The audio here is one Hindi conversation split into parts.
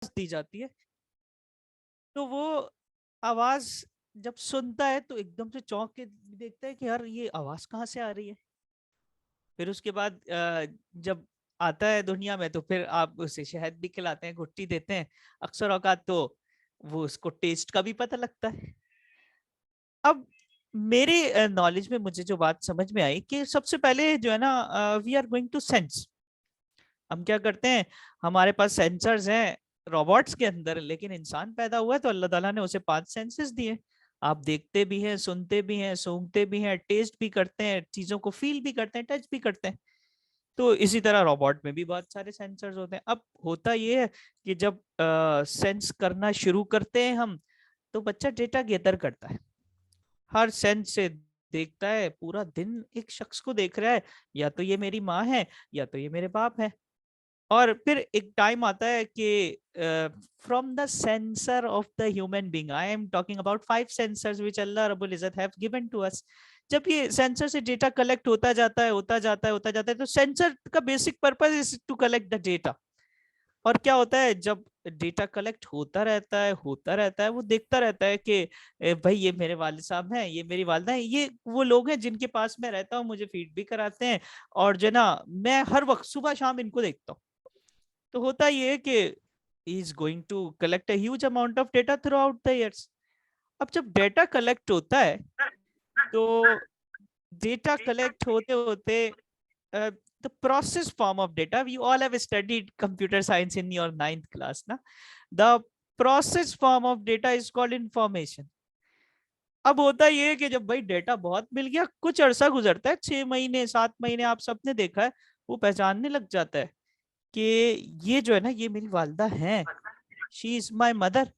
दी जाती है, तो वो आवाज जब सुनता है तो एकदम से चौंक के देखता है कि यार ये आवाज कहाँ से आ रही है। फिर उसके बाद जब आता है दुनिया में तो फिर आप उसे शहद भी खिलाते हैं, घुट्टी देते हैं, अक्सर औकात तो वो उसको टेस्ट का भी पता लगता है। अब मेरे नॉलेज में मुझे जो बात समझ में आई कि सबसे पहले जो है ना, we are going to sense. हम क्या करते हैं, हमारे पास सेंसर्स हैं रोबोट्स के अंदर, लेकिन इंसान पैदा हुआ है तो अल्लाह ताला ने उसे 5 सेंसेस दिए। आप देखते भी हैं, सुनते भी हैं, सूंघते भी हैं, टेस्ट भी करते हैं, चीजों को फील भी करते हैं, टच भी करते हैं। तो इसी तरह रोबोट में भी बहुत सारे सेंसर्स होते हैं। अब होता ये है कि जब सेंस करना शुरू करते हैं हम, तो बच्चा डेटा गैदर करता है, हर सेंस से देखता है, पूरा दिन एक शख्स को देख रहा है, या तो ये मेरी माँ है या तो ये मेरे बाप है। और फिर एक टाइम आता है कि from the sensor of the human being, I am talking about 5 sensors which अल्लाह रब्बुल इज्जत हैव गिवन टू अस। जब ये सेंसर से डेटा कलेक्ट होता जाता है, होता जाता है, होता जाता है, तो सेंसर का basic purpose is to collect the data. और क्या होता है, जब डेटा कलेक्ट होता रहता है, होता रहता है, वो देखता रहता है कि भाई ये मेरे वालिद साहब हैं, ये मेरी वालिदा है, ये वो लोग हैं जिनके पास मैं रहता हूँ, मुझे फीड भी कराते हैं, और जो ना मैं हर वक्त सुबह शाम इनको देखता हूँ। तो होता ये है कि he is going to collect a huge amount of data throughout the years। अब जब डेटा कलेक्ट होता है, तो डेटा कलेक्ट होते होते the process form of data, we all have studied computer science in your 9th class ना, the process form of data is called information। अब होता ये है कि जब भाई डेटा बहुत मिल गया, कुछ अरसा गुजरता है, 6 महीने 7 महीने, आप सबने देखा है, वो पहचानने लग जाता है कि ये जो है ना, ये मेरी वालदा है, शी इज माई मदर।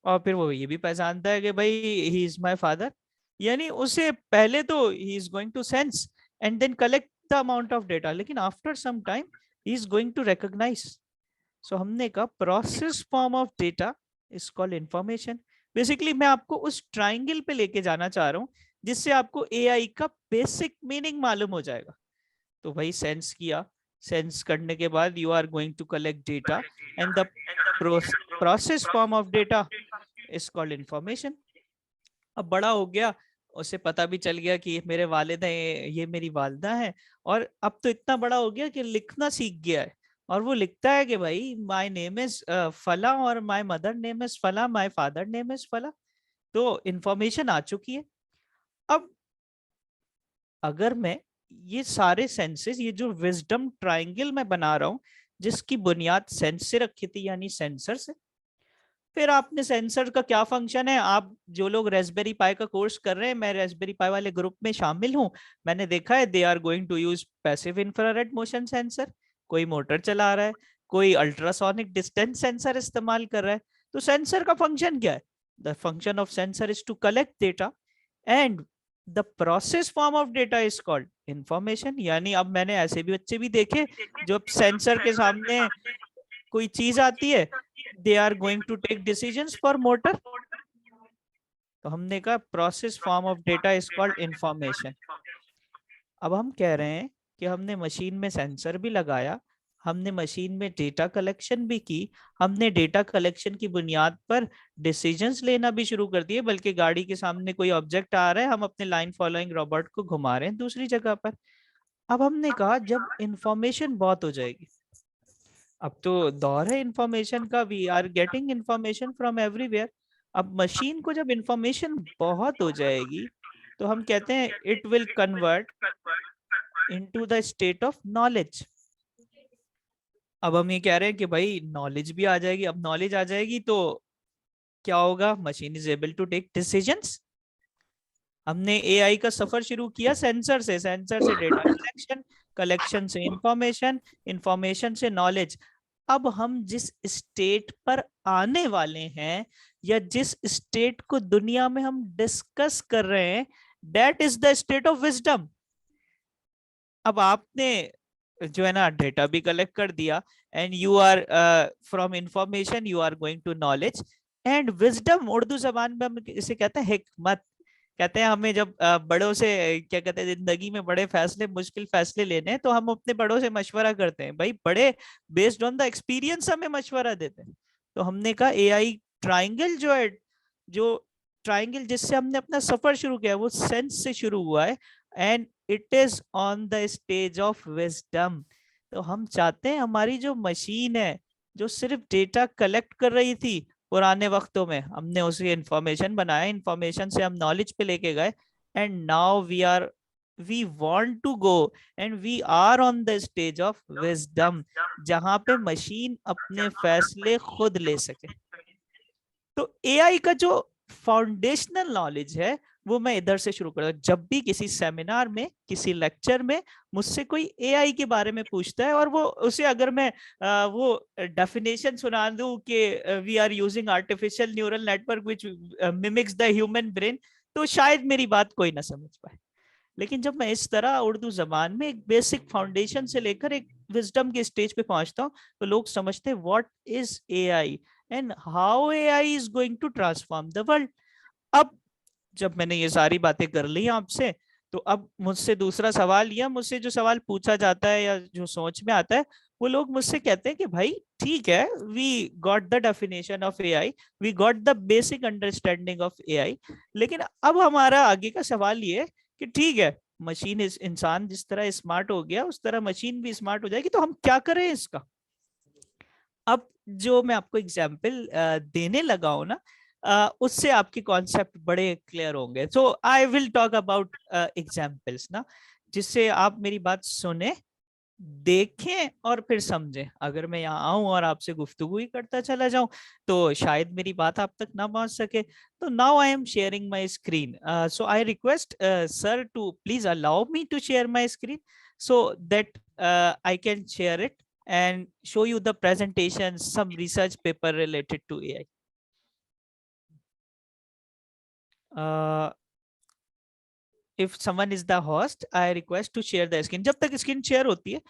और फिर वो ये भी पहचानता है कि भाई ही इज माई फादर। यानी उसे पहले तो ही is going to sense and then collect the amount of data, लेकिन after some time he is going to recognise. So हमने कहा process form of data is called information. Basically मैं आपको उस ट्राइंगल पे लेके जाना चाह रहा हूँ जिससे आपको एआई का बेसिक मीनिंग मालूम हो जाएगा। तो भाई सेंस किया, सेंस करने के बाद you are going to collect data and the process form of data is called information. अब बड़ा हो गया, उसे पता भी चल गया कि ये मेरे वालिद हैं, ये मेरी वालिदा है, और अब तो इतना बड़ा हो गया कि लिखना सीख गया है। और वो लिखता है कि भाई माय नेम इज फला, और माय मदर नेम इज फला, माय फादर नेम इज फला। तो इंफॉर्मेशन आ चुकी है। अब अगर मैं ये सारे सेंसेस, ये जो विजडम ट्रायंगल मैं बना रहा हूं, जिसकी बुनियाद सेंस से रखी थी, यानी सेंसर से, फिर आपने सेंसर का क्या फंक्शन है, आप जो लोग रेस्पबेरी पाई का कोर्स कर रहे हैं, मैं रेस्पबेरी पाई वाले ग्रुप में शामिल हूं, मैंने देखा है they are going to use passive infrared motion sensor. कोई मोटर चला रहा है, कोई अल्ट्रासोनिक डिस्टेंस सेंसर इस्तेमाल कर रहा है। तो सेंसर का फंक्शन क्या है? The function of sensor is to collect data and the process form of data is called information. यानी अब मैंने ऐसे भी बच्चे भी देखे जो सेंसर के सामने कोई चीज आती है, they are going to take decisions for motor. तो हमने कहा process form of data is called information. अब हम कह रहे हैं कि हमने मशीन में सेंसर भी लगाया, हमने मशीन में डेटा कलेक्शन भी की, हमने डेटा कलेक्शन की बुनियाद पर डिसीजंस लेना भी शुरू कर दिए, बल्कि गाड़ी के सामने कोई ऑब्जेक्ट आ रहा है, हम अपने लाइन फॉलोइंग रोबोट को घुमा रहे हैं दूसरी जगह पर। अब हमने कहा जब इंफॉर्मेशन बहुत हो जाएगी, अब तो दौर है इंफॉर्मेशन का, we are getting information from everywhere. अब मशीन को जब इंफॉर्मेशन बहुत हो जाएगी, तो हम कहते हैं it will convert into the state of knowledge. अब हम ये कह रहे हैं कि भाई नॉलेज भी आ जाएगी। अब नॉलेज आ जाएगी तो क्या होगा? Machine is able to take decisions. हमने एआई का सफर शुरू किया सेंसर से, सेंसर से डेटा कलेक्शन, कलेक्शन से इंफॉर्मेशन, इंफॉर्मेशन से नॉलेज। अब हम जिस स्टेट पर आने वाले हैं, या जिस स्टेट को दुनिया में हम डिस्कस कर रहे हैं, that is the state of wisdom. अब आपने जो है ना डेटा भी कलेक्ट कर दिया, and you are from information you are going to knowledge and wisdom. Urdu जबान में हम इसे कहते हैं हिकमत। कहते हैं हमें जब बड़ों से, क्या कहते हैं, जिंदगी में बड़े फैसले, मुश्किल फैसले लेने हैं, तो हम अपने बड़ों से मशवरा करते हैं। भाई बड़े बेस्ड ऑन द एक्सपीरियंस हमें मशवरा देते हैं। तो हमने कहा एआई ट्राइंगल जो है, जो ट्राइंगल जिससे हमने अपना सफर शुरू किया वो सेंस से शुरू हुआ है, and it is on the stage of wisdom. तो हम चाहते हैं हमारी जो मशीन है, जो सिर्फ डेटा कलेक्ट कर रही थी पुराने वक्तों में, हमने उसे इंफॉर्मेशन बनाया, इंफॉर्मेशन से हम नॉलेज पे लेके गए, and now we want to go and we are on the stage of wisdom, जहां पे मशीन अपने फैसले खुद ले सके। तो एआई का जो फाउंडेशनल नॉलेज है वो मैं इधर से शुरू करता हूँ। जब भी किसी सेमिनार में, किसी लेक्चर में मुझसे कोई एआई के बारे में पूछता है, और वो उसे अगर मैं वो डेफिनेशन सुना दूं कि we are using artificial neural network which mimics the human brain, तो शायद मेरी बात कोई ना समझ पाए। लेकिन जब मैं इस तरह उर्दू जबान में एक बेसिक फाउंडेशन से लेकर एक विजडम के स्टेज पे पहुंचता हूँ, तो लोग समझते हैं what is AI and how AI is going to transform the world. अब जब मैंने ये सारी बातें कर ली आपसे, तो अब मुझसे दूसरा सवाल, या मुझसे जो सवाल पूछा जाता है या जो सोच में आता है, वो लोग मुझसे कहते हैं कि भाई ठीक है, we got the definition of AI, we got the basic understanding of AI, लेकिन अब हमारा आगे का सवाल ये है कि ठीक है, मशीन इस इंसान जिस तरह स्मार्ट हो गया उस तरह मशीन भी स्मार्ट हो जाएगी, तो हम क्या करें इसका। अब जो मैं आपको एग्जाम्पल देने लगा हूं ना, उससे आपके कॉन्सेप्ट बड़े क्लियर होंगे। So I will talk about examples ना, जिससे आप मेरी बात सुने, देखें और फिर समझें। अगर मैं यहाँ आऊं और आपसे गुफ्तगू ही करता चला जाऊं तो शायद मेरी बात आप तक ना पहुंच सके। तो now I am sharing my screen, so I request sir to please allow me to share my screen so that I can share it and show you the presentation, some research paper related to AI. If someone is the host, I request to share the screen. जब तक स्क्रीन शेयर होती है,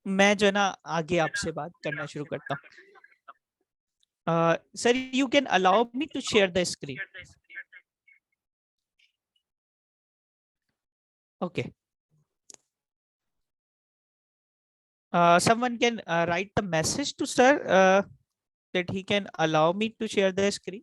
मैं जो है ना आगे आपसे बात करना शुरू करता हूँ। Sir, you can allow me to share the screen. Okay. Someone can write the message to sir that he can allow me to share the screen.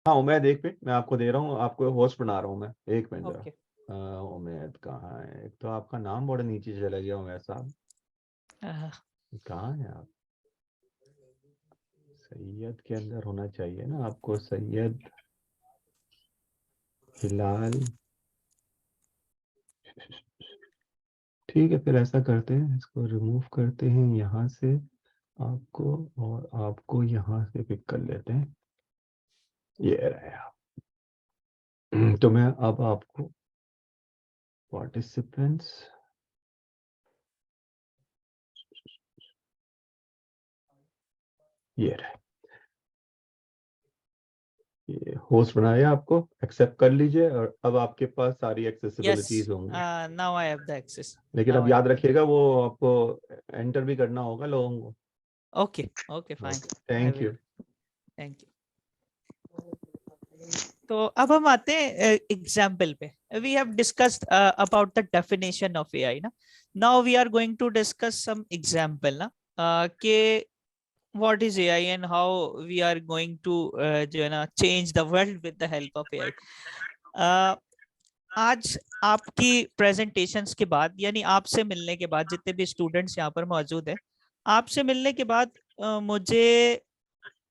हाँ उमैद, एक मिनट, मैं आपको दे रहा हूँ, आपको होस्ट बना रहा हूँ मैं, एक मिनट Okay. जरा। उमैद कहाँ है? एक तो आपका नाम बड़ा नीचे चला गया उमैद साहब, कहाँ है आप? सैयद के अंदर होना चाहिए ना आपको, सैयद हिलाल। ठीक है, फिर ऐसा करते हैं, इसको रिमूव करते हैं यहाँ से, आपको और आपको यहाँ से पिक कर लेते हैं। ये रहे आप। तो मैं अब आपको पार्टिसिपेंट्स, ये रहे, ये होस्ट बनाया, आपको एक्सेप्ट कर लीजिए, और अब आपके पास सारी एक्सेसिबिलिटीज होंगी। Now I have the access. लेकिन Now अब I याद have the रखिएगा वो आपको एंटर भी करना होगा लोगों को। Okay, fine. Thank you. Thank you. तो अब हम आते हैं एग्जाम्पल पे। We have discussed about the definition of AI ना, now we are going to discuss some example ना, के what is AI and how we are going to जो है ना change the world with the help of AI. आज आपकी प्रेजेंटेशंस के बाद, यानी आपसे मिलने के बाद, जितने भी स्टूडेंट्स यहाँ पर मौजूद हैं, आपसे मिलने के बाद मुझे,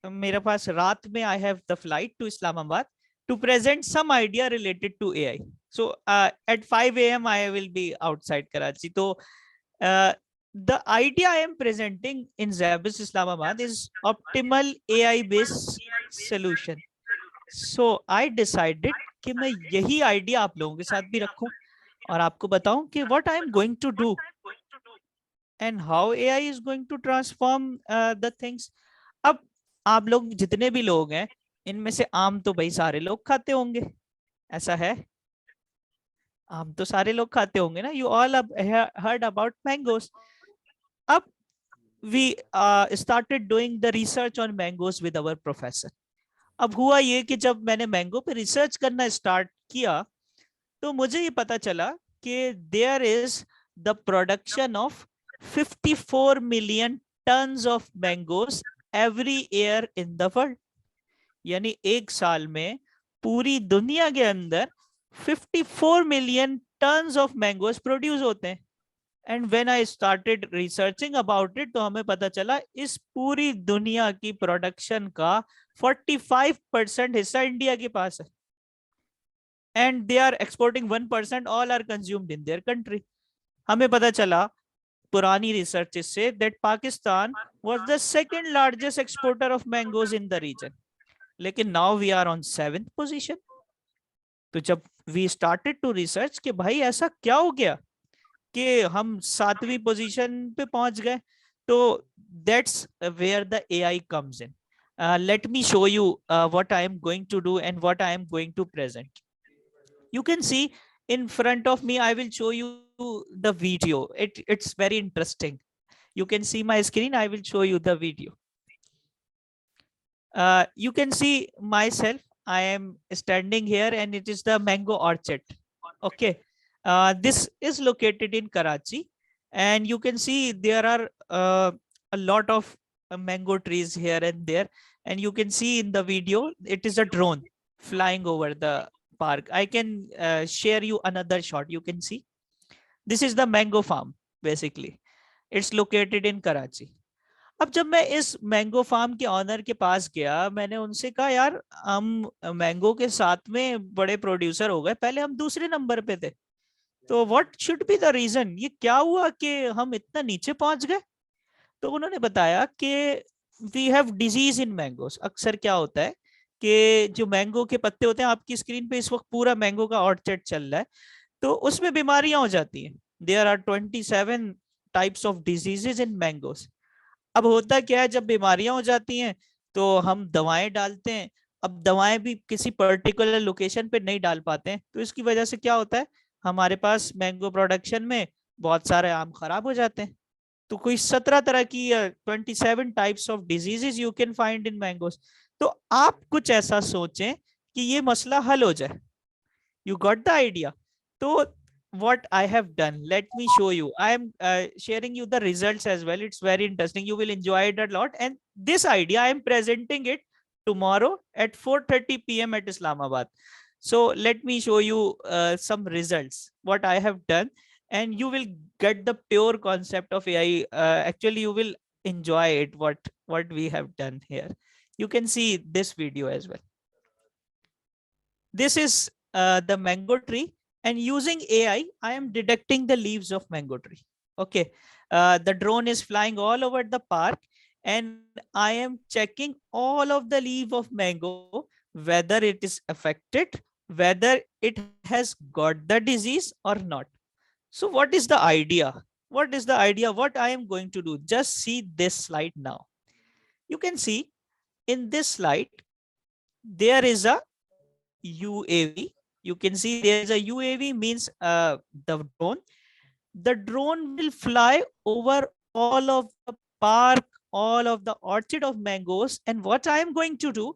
मेरे पास रात में I have the flight to Islamabad to present some idea related to AI. So at 5 a.m. I will be outside Karachi. So the idea I am presenting in Zabis Islamabad is optimal AI based solution. So I decided कि मैं यही आइडिया आप लोगों के साथ भी रखूं और आपको बताऊं कि what I am going to do and how AI is going to transform the things. अब आप लोग जितने भी लोग हैं, इनमें से आम तो भाई सारे लोग खाते होंगे, ऐसा है? आम तो सारे लोग खाते होंगे ना, you all heard about mangoes. अब we started doing the research on mangoes with our professor. अब हुआ ये कि जब मैंने मैंगो पे रिसर्च करना स्टार्ट किया तो मुझे ये पता चला कि there is the production of 54 million tons of mangoes every year in the world. यानी एक साल में पूरी दुनिया के अंदर 54 million tons of mangoes produce होते हैं. And when I started researching about it, तो हमें पता चला इस पूरी दुनिया की प्रोडक्शन का 45% हिस्सा इंडिया के पास है. And they are exporting 1%, all are consumed in their country. हमें पता चला पुरानी रिसर्च से that Pakistan was the second largest exporter of mangoes in the region, लेकिन now we are on 7th position. तो जब वी स्टार्टेड टू रिसर्च कि भाई ऐसा क्या हो गया कि हम 7वीं पोजीशन पे पहुंच गए, तो that's where the AI comes in. Let me show you what I am going to do and what I am going to present. You can see in front of me, I will show you the video. It's very interesting. You can see my screen. I will show you the video. You can see myself. I am standing here and it is the mango orchard. Okay. This is located in Karachi, and you can see there are a lot of mango trees here and there. And you can see in the video, it is a drone flying over the park. I can share you another shot. You can see this is the mango farm. Basically it's located in Karachi. अब जब मैं इस मैंगो फार्म के ऑनर के पास गया, मैंने उनसे कहा यार हम मैंगो के साथ में बड़े प्रोड्यूसर हो गए, पहले हम दूसरे नंबर पे थे, तो what should be the reason, ये क्या हुआ कि हम इतना नीचे पहुंच गए. तो उन्होंने बताया कि we have disease in mangoes. अक्सर क्या होता है कि जो मैंगो के पत्ते होते हैं, आपकी स्क्रीन पे इस वक्त पूरा मैंगो का ऑर्चर्ड चल रहा है, तो उसमें बीमारियां हो जाती हैं. There are 27 types of diseases in mangoes. अब होता क्या है, जब बीमारियां हो जाती हैं तो हम दवाएं डालते हैं. अब दवाएं भी किसी पर्टिकुलर लोकेशन पे नहीं डाल पाते हैं, तो इसकी वजह से क्या होता है, हमारे पास मैंगो प्रोडक्शन में बहुत सारे आम खराब हो जाते हैं. तो कोई 17 तरह की 27 types of diseases you can find in mangoes. तो आप कुछ ऐसा सोचें कि ये मसला हल हो जाए. You got the idea? So what I have done, let me show you. I am sharing you the results as well. It's very interesting. You will enjoy it a lot. And this idea, I am presenting it tomorrow at 4:30 p.m. at Islamabad. So let me show you some results, what I have done, and you will get the pure concept of AI. Actually, you will enjoy it, what we have done here. You can see this video as well. This is the mango tree, and using AI, I am detecting the leaves of mango tree. Okay. The drone is flying all over the park, and I am checking all of the leaf of mango, whether it is affected, whether it has got the disease or not. So what is the idea? What is the idea? What I am going to do? Just see this slide now. You can see in this slide, there is a UAV. You can see there is a UAV, means the drone. The drone will fly over all of the park, all of the orchard of mangoes. And what I am going to do,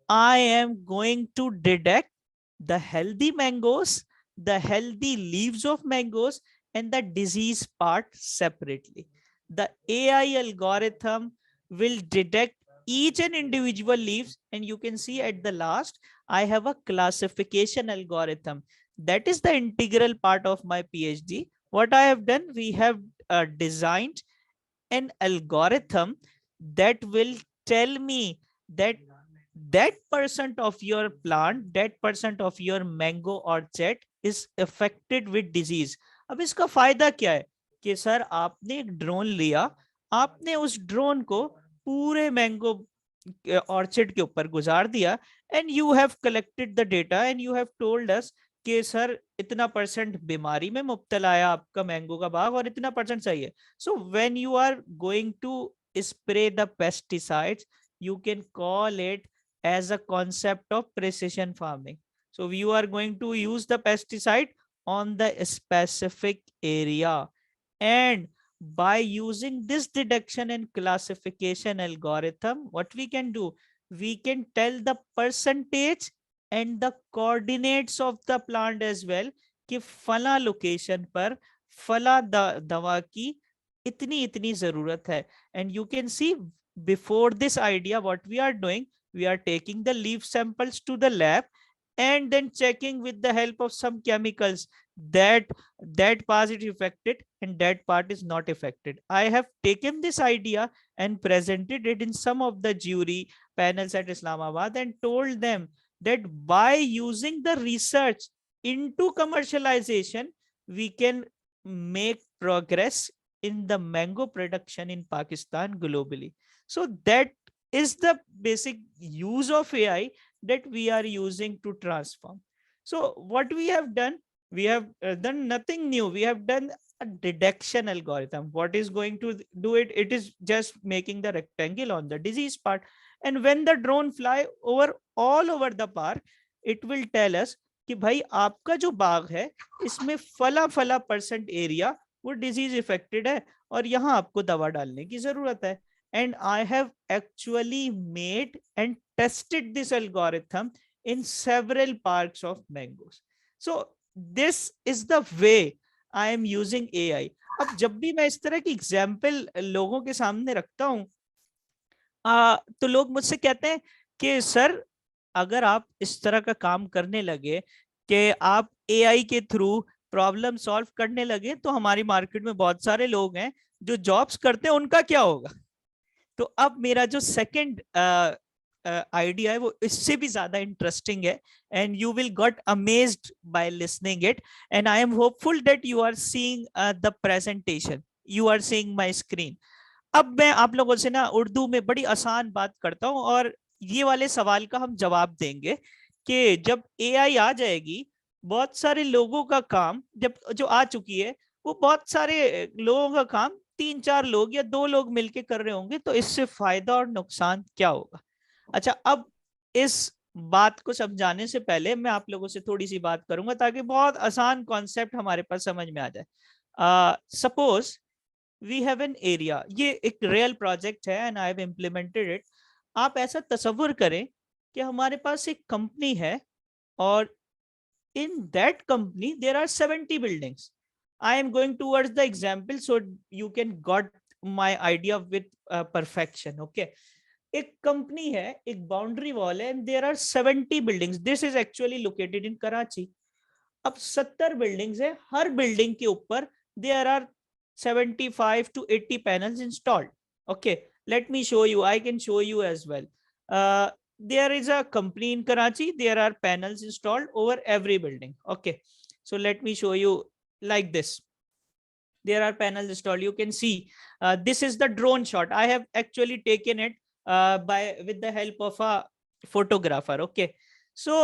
I am going to detect the healthy mangoes, the healthy leaves of mangoes, and the disease part separately. The AI algorithm will detect each and individual leaves, and you can see at the last, I have a classification algorithm. That is the integral part of my PhD. What I have done, we have designed an algorithm that will tell me that that % of your plant, that % of your mango orchard is affected with disease. अब इसका फायदा क्या है कि सर आपने एक ड्रोन लिया, आपने उस ड्रोन को पूरे मैंगो ऑर्चर्ड के ऊपर गुजार दिया, and you have collected the data and you have told us कि सर इतना % बीमारी में मुब्तला है आपका मैंगो का बाग और इतना % सही है. So when you are going to spray the pesticides, you can call it as a concept of precision farming. So you are going to use the pesticide on the specific area, and by using this detection and classification algorithm, what we can do, we can tell the percentage and the coordinates of the plant as well कि फला लोकेशन पर फला दवा की इतनी जरूरत है. And you can see before this idea what we are doing, we are taking the leaf samples to the lab and then checking with the help of some chemicals that part is affected and that part is not affected. I have taken this idea and presented it in some of the jury panels at Islamabad and told them that by using the research into commercialization, we can make progress in the mango production in Pakistan globally. So that is the basic use of AI that we are using to transform. So what we have done, we have done nothing new. We have done a deduction algorithm. What is going to do it? It is just making the rectangle on the disease part. And when the drone fly over all over the park, it will tell us कि भाई आपका जो बाग है इसमें फला फला % एरिया वो डिजीज इफेक्टेड है और यहाँ आपको दवा डालने की जरूरत है. And I have actually made and tested this algorithm in several parks of mangoes. So this is the way I am using AI. अब जब भी मैं इस तरह की एग्जाम्पल लोगों के सामने रखता हूं तो लोग मुझसे कहते हैं कि सर अगर आप इस तरह का काम करने लगे कि आप AI के थ्रू प्रॉब्लम सॉल्व करने लगे तो हमारी मार्केट में बहुत सारे लोग हैं जो जॉब्स करते हैं, उनका क्या होगा. तो अब मेरा जो सेकंड आइडिया है वो इससे भी ज्यादा इंटरेस्टिंग है and you will got amazed by listening it and I am hopeful that you are seeing the presentation, you are seeing my screen. अब मैं आप लोगों से ना उर्दू में बड़ी आसान बात करता हूं और ये वाले सवाल का हम जवाब देंगे कि जब AI आ जाएगी बहुत सारे लोगों का काम जब जो आ चुकी है वो बहुत सारे लोगों का काम 3-4 लोग या 2 लोग मिलके कर रहे होंगे, तो इससे फायदा और नुकसान क्या होगा. अच्छा, अब इस बात को समझाने से पहले मैं आप लोगों से थोड़ी सी बात करूंगा ताकि बहुत आसान कॉन्सेप्ट हमारे पास समझ में आ जाए. Suppose we have an area, ये एक रियल प्रोजेक्ट है and I have implemented it. आप ऐसा तस्वुर करें कि हमारे पास एक कंपनी है और in that company there are 70 buildings. I am going towards the example so you can got my idea with perfection. Okay, एक कंपनी है, एक बाउंड्री वॉल है and there are 70 buildings. This is actually located in Karachi. अब 70 बिल्डिंग्स है, हर बिल्डिंग के ऊपर there are 75 to 80 panels installed. Okay, let me show you. I can show you as well. There is a company in Karachi. There are panels installed over every building. Okay, so let me show you like this. There are panels installed. You can see this is the drone shot. I have actually taken it with the help of a photographer. Okay, so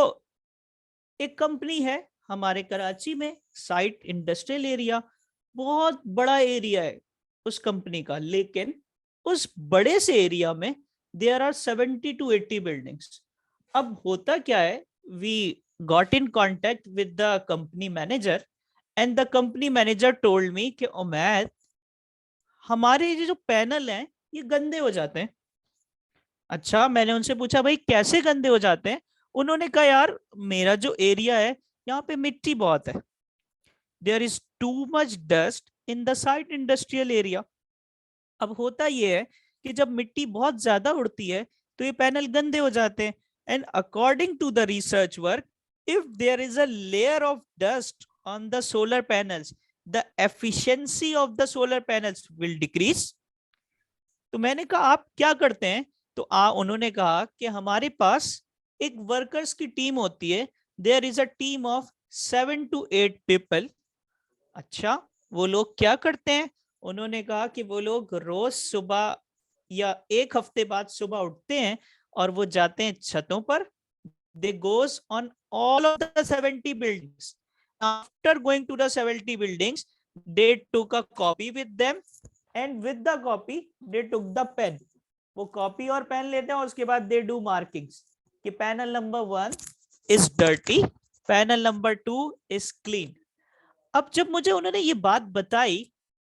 एक कंपनी है हमारे कराची में, साइट इंडस्ट्रियल एरिया, बहुत बड़ा एरिया है उस कंपनी का, लेकिन उस बड़े से एरिया में देयर आर 70 to 80 बिल्डिंग्स. अब होता क्या है, we got in contact with the company manager and the company manager told me कि उमैद हमारे ये जो पैनल हैं ये गंदे हो जाते हैं. अच्छा, मैंने उनसे पूछा भाई कैसे गंदे हो जाते हैं. उन्होंने कहा यार मेरा जो एरिया है यहाँ पे मिट्टी बहुत है. There is too much dust in the site industrial area. अब होता ये है कि जब मिट्टी बहुत ज्यादा उड़ती है तो ये पैनल गंदे हो जाते हैं. And according to the research work, if there is a layer of dust on the solar panels, the efficiency of the solar panels will decrease. तो मैंने कहा आप क्या करते हैं, तो उन्होंने कहा कि हमारे पास एक वर्कर्स की टीम होती है. There is a team of 7 to 8 people. अच्छा, वो लोग क्या करते हैं, उन्होंने कहा कि वो लोग रोज सुबह या एक हफ्ते बाद सुबह उठते हैं और वो जाते हैं छतों पर. They goes on all of the 70 buildings. After going to the 70 buildings they took a copy with them and with the copy they took the pen. वो कॉपी और पेन लेते हैं और उसके बाद दे डू मार्किंग्स कि panel number 1 is dirty, panel number 2 is clean. अब जब मुझे उन्होंने ये बात बताई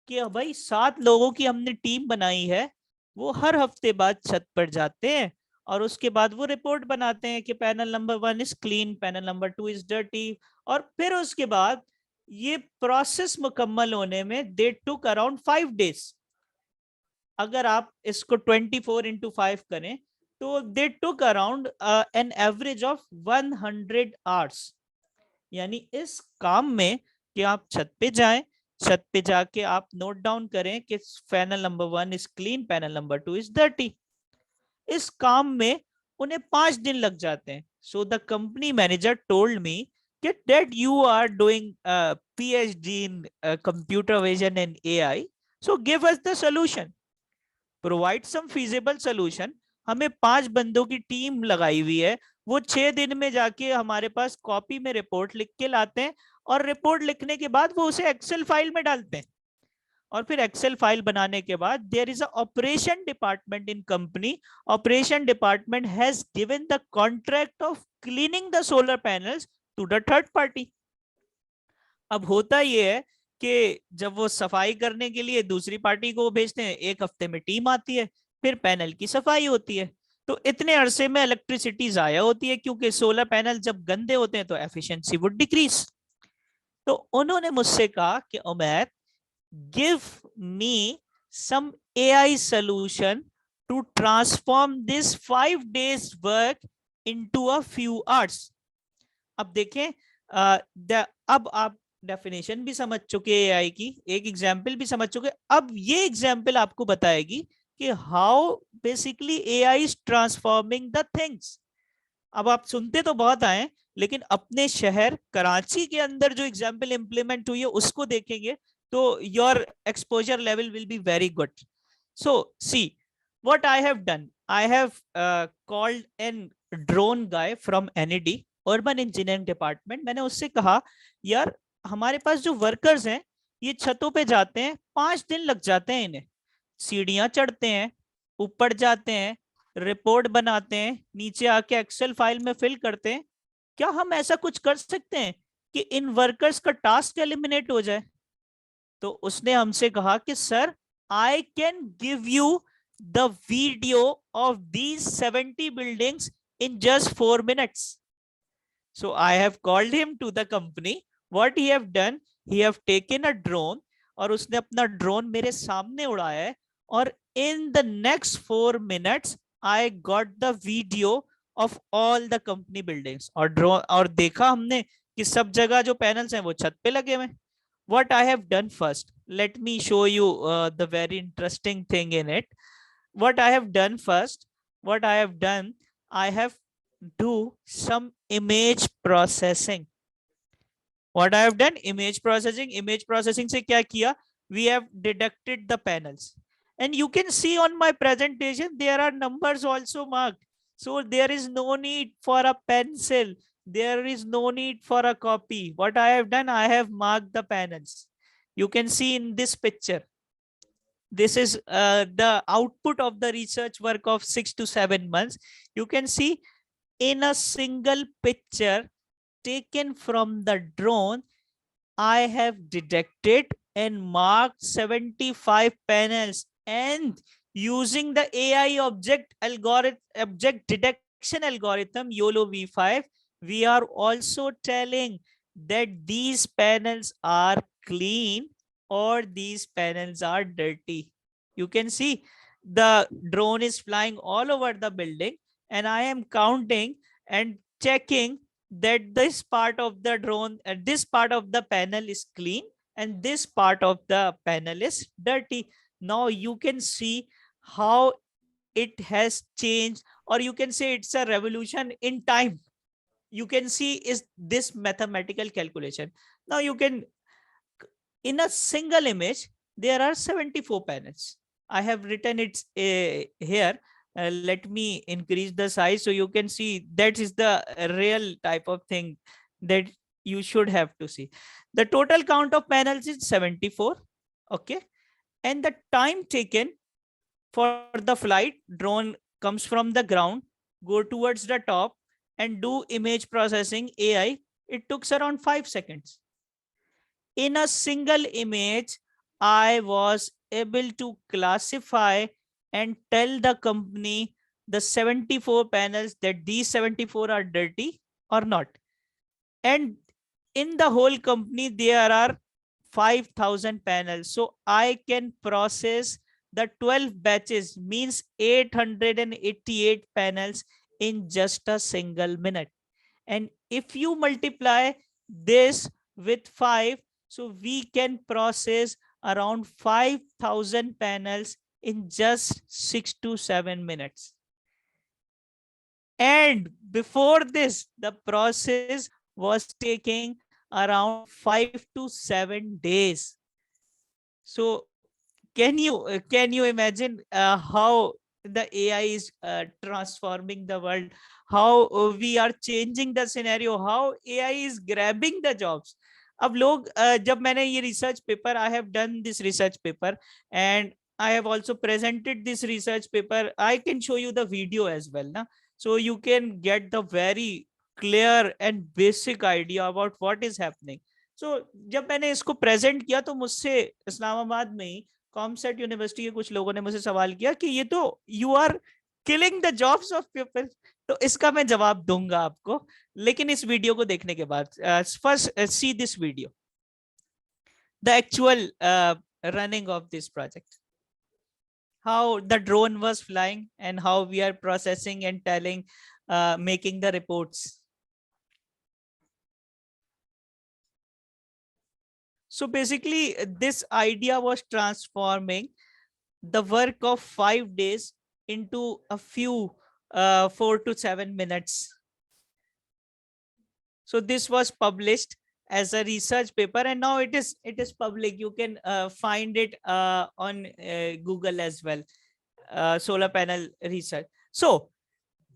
कि भाई 7 लोगों की हमने टीम बनाई है, वो हर हफ्ते बाद छत पर जाते हैं और उसके बाद वो रिपोर्ट बनाते हैं कि panel number 1 is clean, panel number 2 is dirty. और फिर उसके बाद ये प्रोसेस मुकम्मल होने में दे टुक अराउंड 5 days. अगर आप इसको 24/5 करें तो they took around an average of 100 hours. यानी इस काम में कि आप छत पे जाएं, छत पे जाके आप नोट डाउन करें कि panel number 1 is clean, panel number 2 is dirty. इस काम में उन्हें 5 दिन लग जाते हैं। So the company manager told me that you are doing PhD in computer vision and AI, so give us the solution, provide some feasible solution। हमें 5 बंदों की टीम लगाई हुई है, वो 6 दिन में जाके हमारे पास कॉपी में रिपोर्ट लिख के लाते हैं, और रिपोर्ट लिखने के बाद वो उसे एक्सेल फाइल में डालते हैं। और फिर एक्सेल फाइल बनाने के बाद there is a operation department in company. Operation department has given the contract of cleaning the solar panels to the third party. अब होता यह है कि जब वो सफाई करने के लिए दूसरी पार्टी को भेजते हैं, 1 हफ्ते में टीम आती है, फिर पैनल की सफाई होती है। तो इतने अरसे में इलेक्ट्रिसिटी जाया होती है, क्योंकि सोलर पैनल जब गंदे होते हैं तो एफिशिएंसी वुड डिक्रीज। तो उन्होंने मुझसे कहा कि Umair, give me some AI solution to transform this 5 days work into a few hours। अब देखें, अब आप डेफिनेशन भी समझ चुके AI की, एक एग्जाम्पल भी समझ चुके। अब ये एग्जाम्पल आपको बताएगी कि how basically AI is transforming the things. अब आप सुनते तो बहुत आए, लेकिन अपने शहर कराची के अंदर जो एग्जाम्पल इंप्लीमेंट हुई है उसको देखेंगे तो your exposure level will be very good. So see what I have done, I have called an drone guy from NED urban engineering department. मैंने उससे कहा, यार हमारे पास जो वर्कर्स हैं ये छतों पे जाते हैं, 5 दिन लग जाते हैं इन्हें, सीढ़ियां चढ़ते हैं, ऊपर जाते हैं, रिपोर्ट बनाते हैं, नीचे आके एक्सेल फाइल में फिल करते हैं। क्या हम ऐसा कुछ कर सकते हैं कि इन वर्कर्स का टास्क एलिमिनेट हो जाए? तो उसने हमसे कहा कि sir, I can give you the video of these 70 buildings in just 4 minutes। So I have called him to the company. What he have done, he have taken a drone, और उसने अपना ड्रोन मेरे सामने उड़ाया है, और in the next 4 minutes I got the video of all the company buildings। और ड्रोन, और देखा हमने कि सब जगह जो पैनल्स हैं वो छत पे लगे हुए हैं। What I have done first, let me show you the very interesting thing in it। What I have done first, what I have done, I have do some image processing। What I have done, image processing। image processing से क्या किया, we have deducted the panels, and you can see on my presentation there are numbers also marked, so there is no need for a pencil, there is no need for a copy। What I have done, I have marked the panels, you can see in this picture। This is the output of the research work of 6 to 7 months। You can see in a single picture taken from the drone, I have detected and marked 75 panels, and using the AI object detection algorithm YOLO V5, we are also telling that these panels are clean or these panels are dirty। You can see the drone is flying all over the building, and I am counting and checking that this part of the drone and this part of the panel is clean and this part of the panel is dirty। Now you can see how it has changed, or you can say it's a revolution in time। You can see is this mathematical calculation। Now you can, in a single image there are 74 panels। I have written it here, let me increase the size so you can see that is the real type of thing that you should have to see। The total count of panels is 74, okay, and the time taken for the flight, drone comes from the ground, go towards the top and do image processing AI, it took around 5 seconds। In a single image, I was able to classify and tell the company the 74 panels that these 74 are dirty or not। And in the whole company, there are 5,000 panels. So I can process the 12 batches means 888 panels in just a single minute. And if you multiply this with 5, so we can process around 5,000 panels in just 6 to 7 minutes. And before this, the process was taking around 5 to 7 days. So can you imagine how the AI is transforming the world, how we are changing the scenario, how AI is grabbing the jobs. अब लोग जब मैंने ये research paper, I have done this research paper and I have also presented this research paper. I can show you the video as well, na? So you can get the very clear and basic idea about what is happening. So जब मैंने इसको प्रेजेंट किया तो मुझसे इस्लामाबाद में ही कॉमसेट यूनिवर्सिटी के कुछ लोगों ने मुझसे सवाल किया कि ये तो you are killing the jobs of people. तो इसका मैं जवाब दूंगा आपको, लेकिन इस वीडियो को देखने के बाद। First see this video, the actual running of this project, how the drone was flying and how we are processing and telling, making the reports. So basically this idea was transforming the work of 5 days into a few 4 to 7 minutes. So this was published as a research paper and now it is public. You can find it on Google as well, solar panel research. So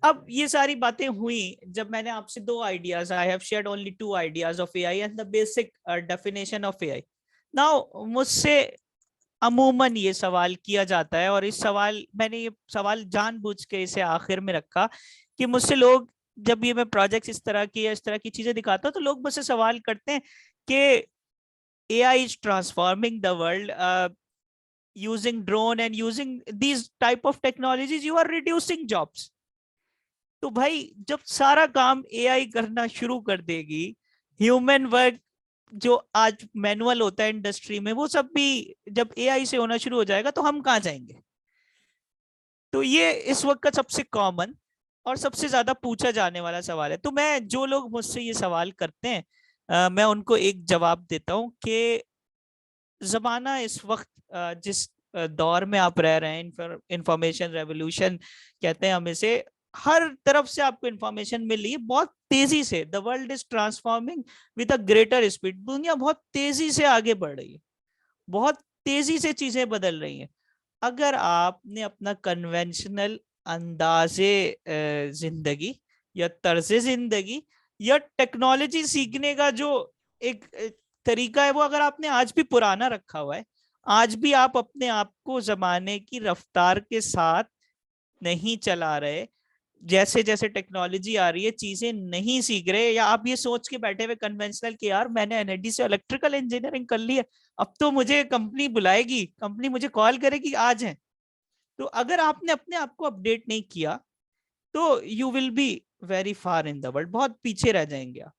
अब ये सारी बातें हुई जब मैंने आपसे दो ideas, I have shared only 2 ideas of AI and the basic definition of AI. Now मुझसे अमूमन ये सवाल किया जाता है, और इस सवाल मैंने ये सवाल जानबूझ के इसे आखिर में रखा कि मुझसे लोग, जब ये मैं प्रोजेक्ट्स इस तरह की या इस तरह की चीजें दिखाता हूँ तो लोग मुझसे सवाल करते हैं कि AI is transforming the world, using drone and using these type of technologies you are reducing jobs. तो भाई जब सारा काम एआई करना शुरू कर देगी, ह्यूमन वर्क जो आज मैनुअल होता है इंडस्ट्री में, वो सब भी जब एआई से होना शुरू हो जाएगा तो हम कहाँ जाएंगे? तो ये इस वक्त का सबसे कॉमन और सबसे ज्यादा पूछा जाने वाला सवाल है। तो मैं, जो लोग मुझसे ये सवाल करते हैं, मैं उनको एक जवाब देता हूँ कि जमाना इस वक्त जिस दौर में आप रह रहे हैं, इंफॉर्मेशन रेवोल्यूशन कहते हैं हम इसे, हर तरफ से आपको इंफॉर्मेशन मिल रही है बहुत तेजी से। The world is transforming with a greater speed. दुनिया बहुत तेजी से आगे बढ़ रही है, बहुत तेजी से चीजें बदल रही हैं। अगर आपने अपना कन्वेंशनल अंदाजे जिंदगी या तर्ज जिंदगी या टेक्नोलॉजी सीखने का जो एक तरीका है, वो अगर आपने आज भी पुराना रखा हुआ है, आज भी आप अपने आप को जमाने की रफ्तार के साथ नहीं चला रहे, जैसे जैसे टेक्नोलॉजी आ रही है चीजें नहीं सीख रहे, या आप ये सोच के बैठे हुए कन्वेंशनल कि यार मैंने एनआईटी से इलेक्ट्रिकल इंजीनियरिंग कर ली है, अब तो मुझे कंपनी बुलाएगी, कंपनी मुझे कॉल करेगी, आज है। तो अगर आपने अपने आप को अपडेट नहीं किया तो you will be very far in the world, बहुत पीछे रह जाएंगे आप।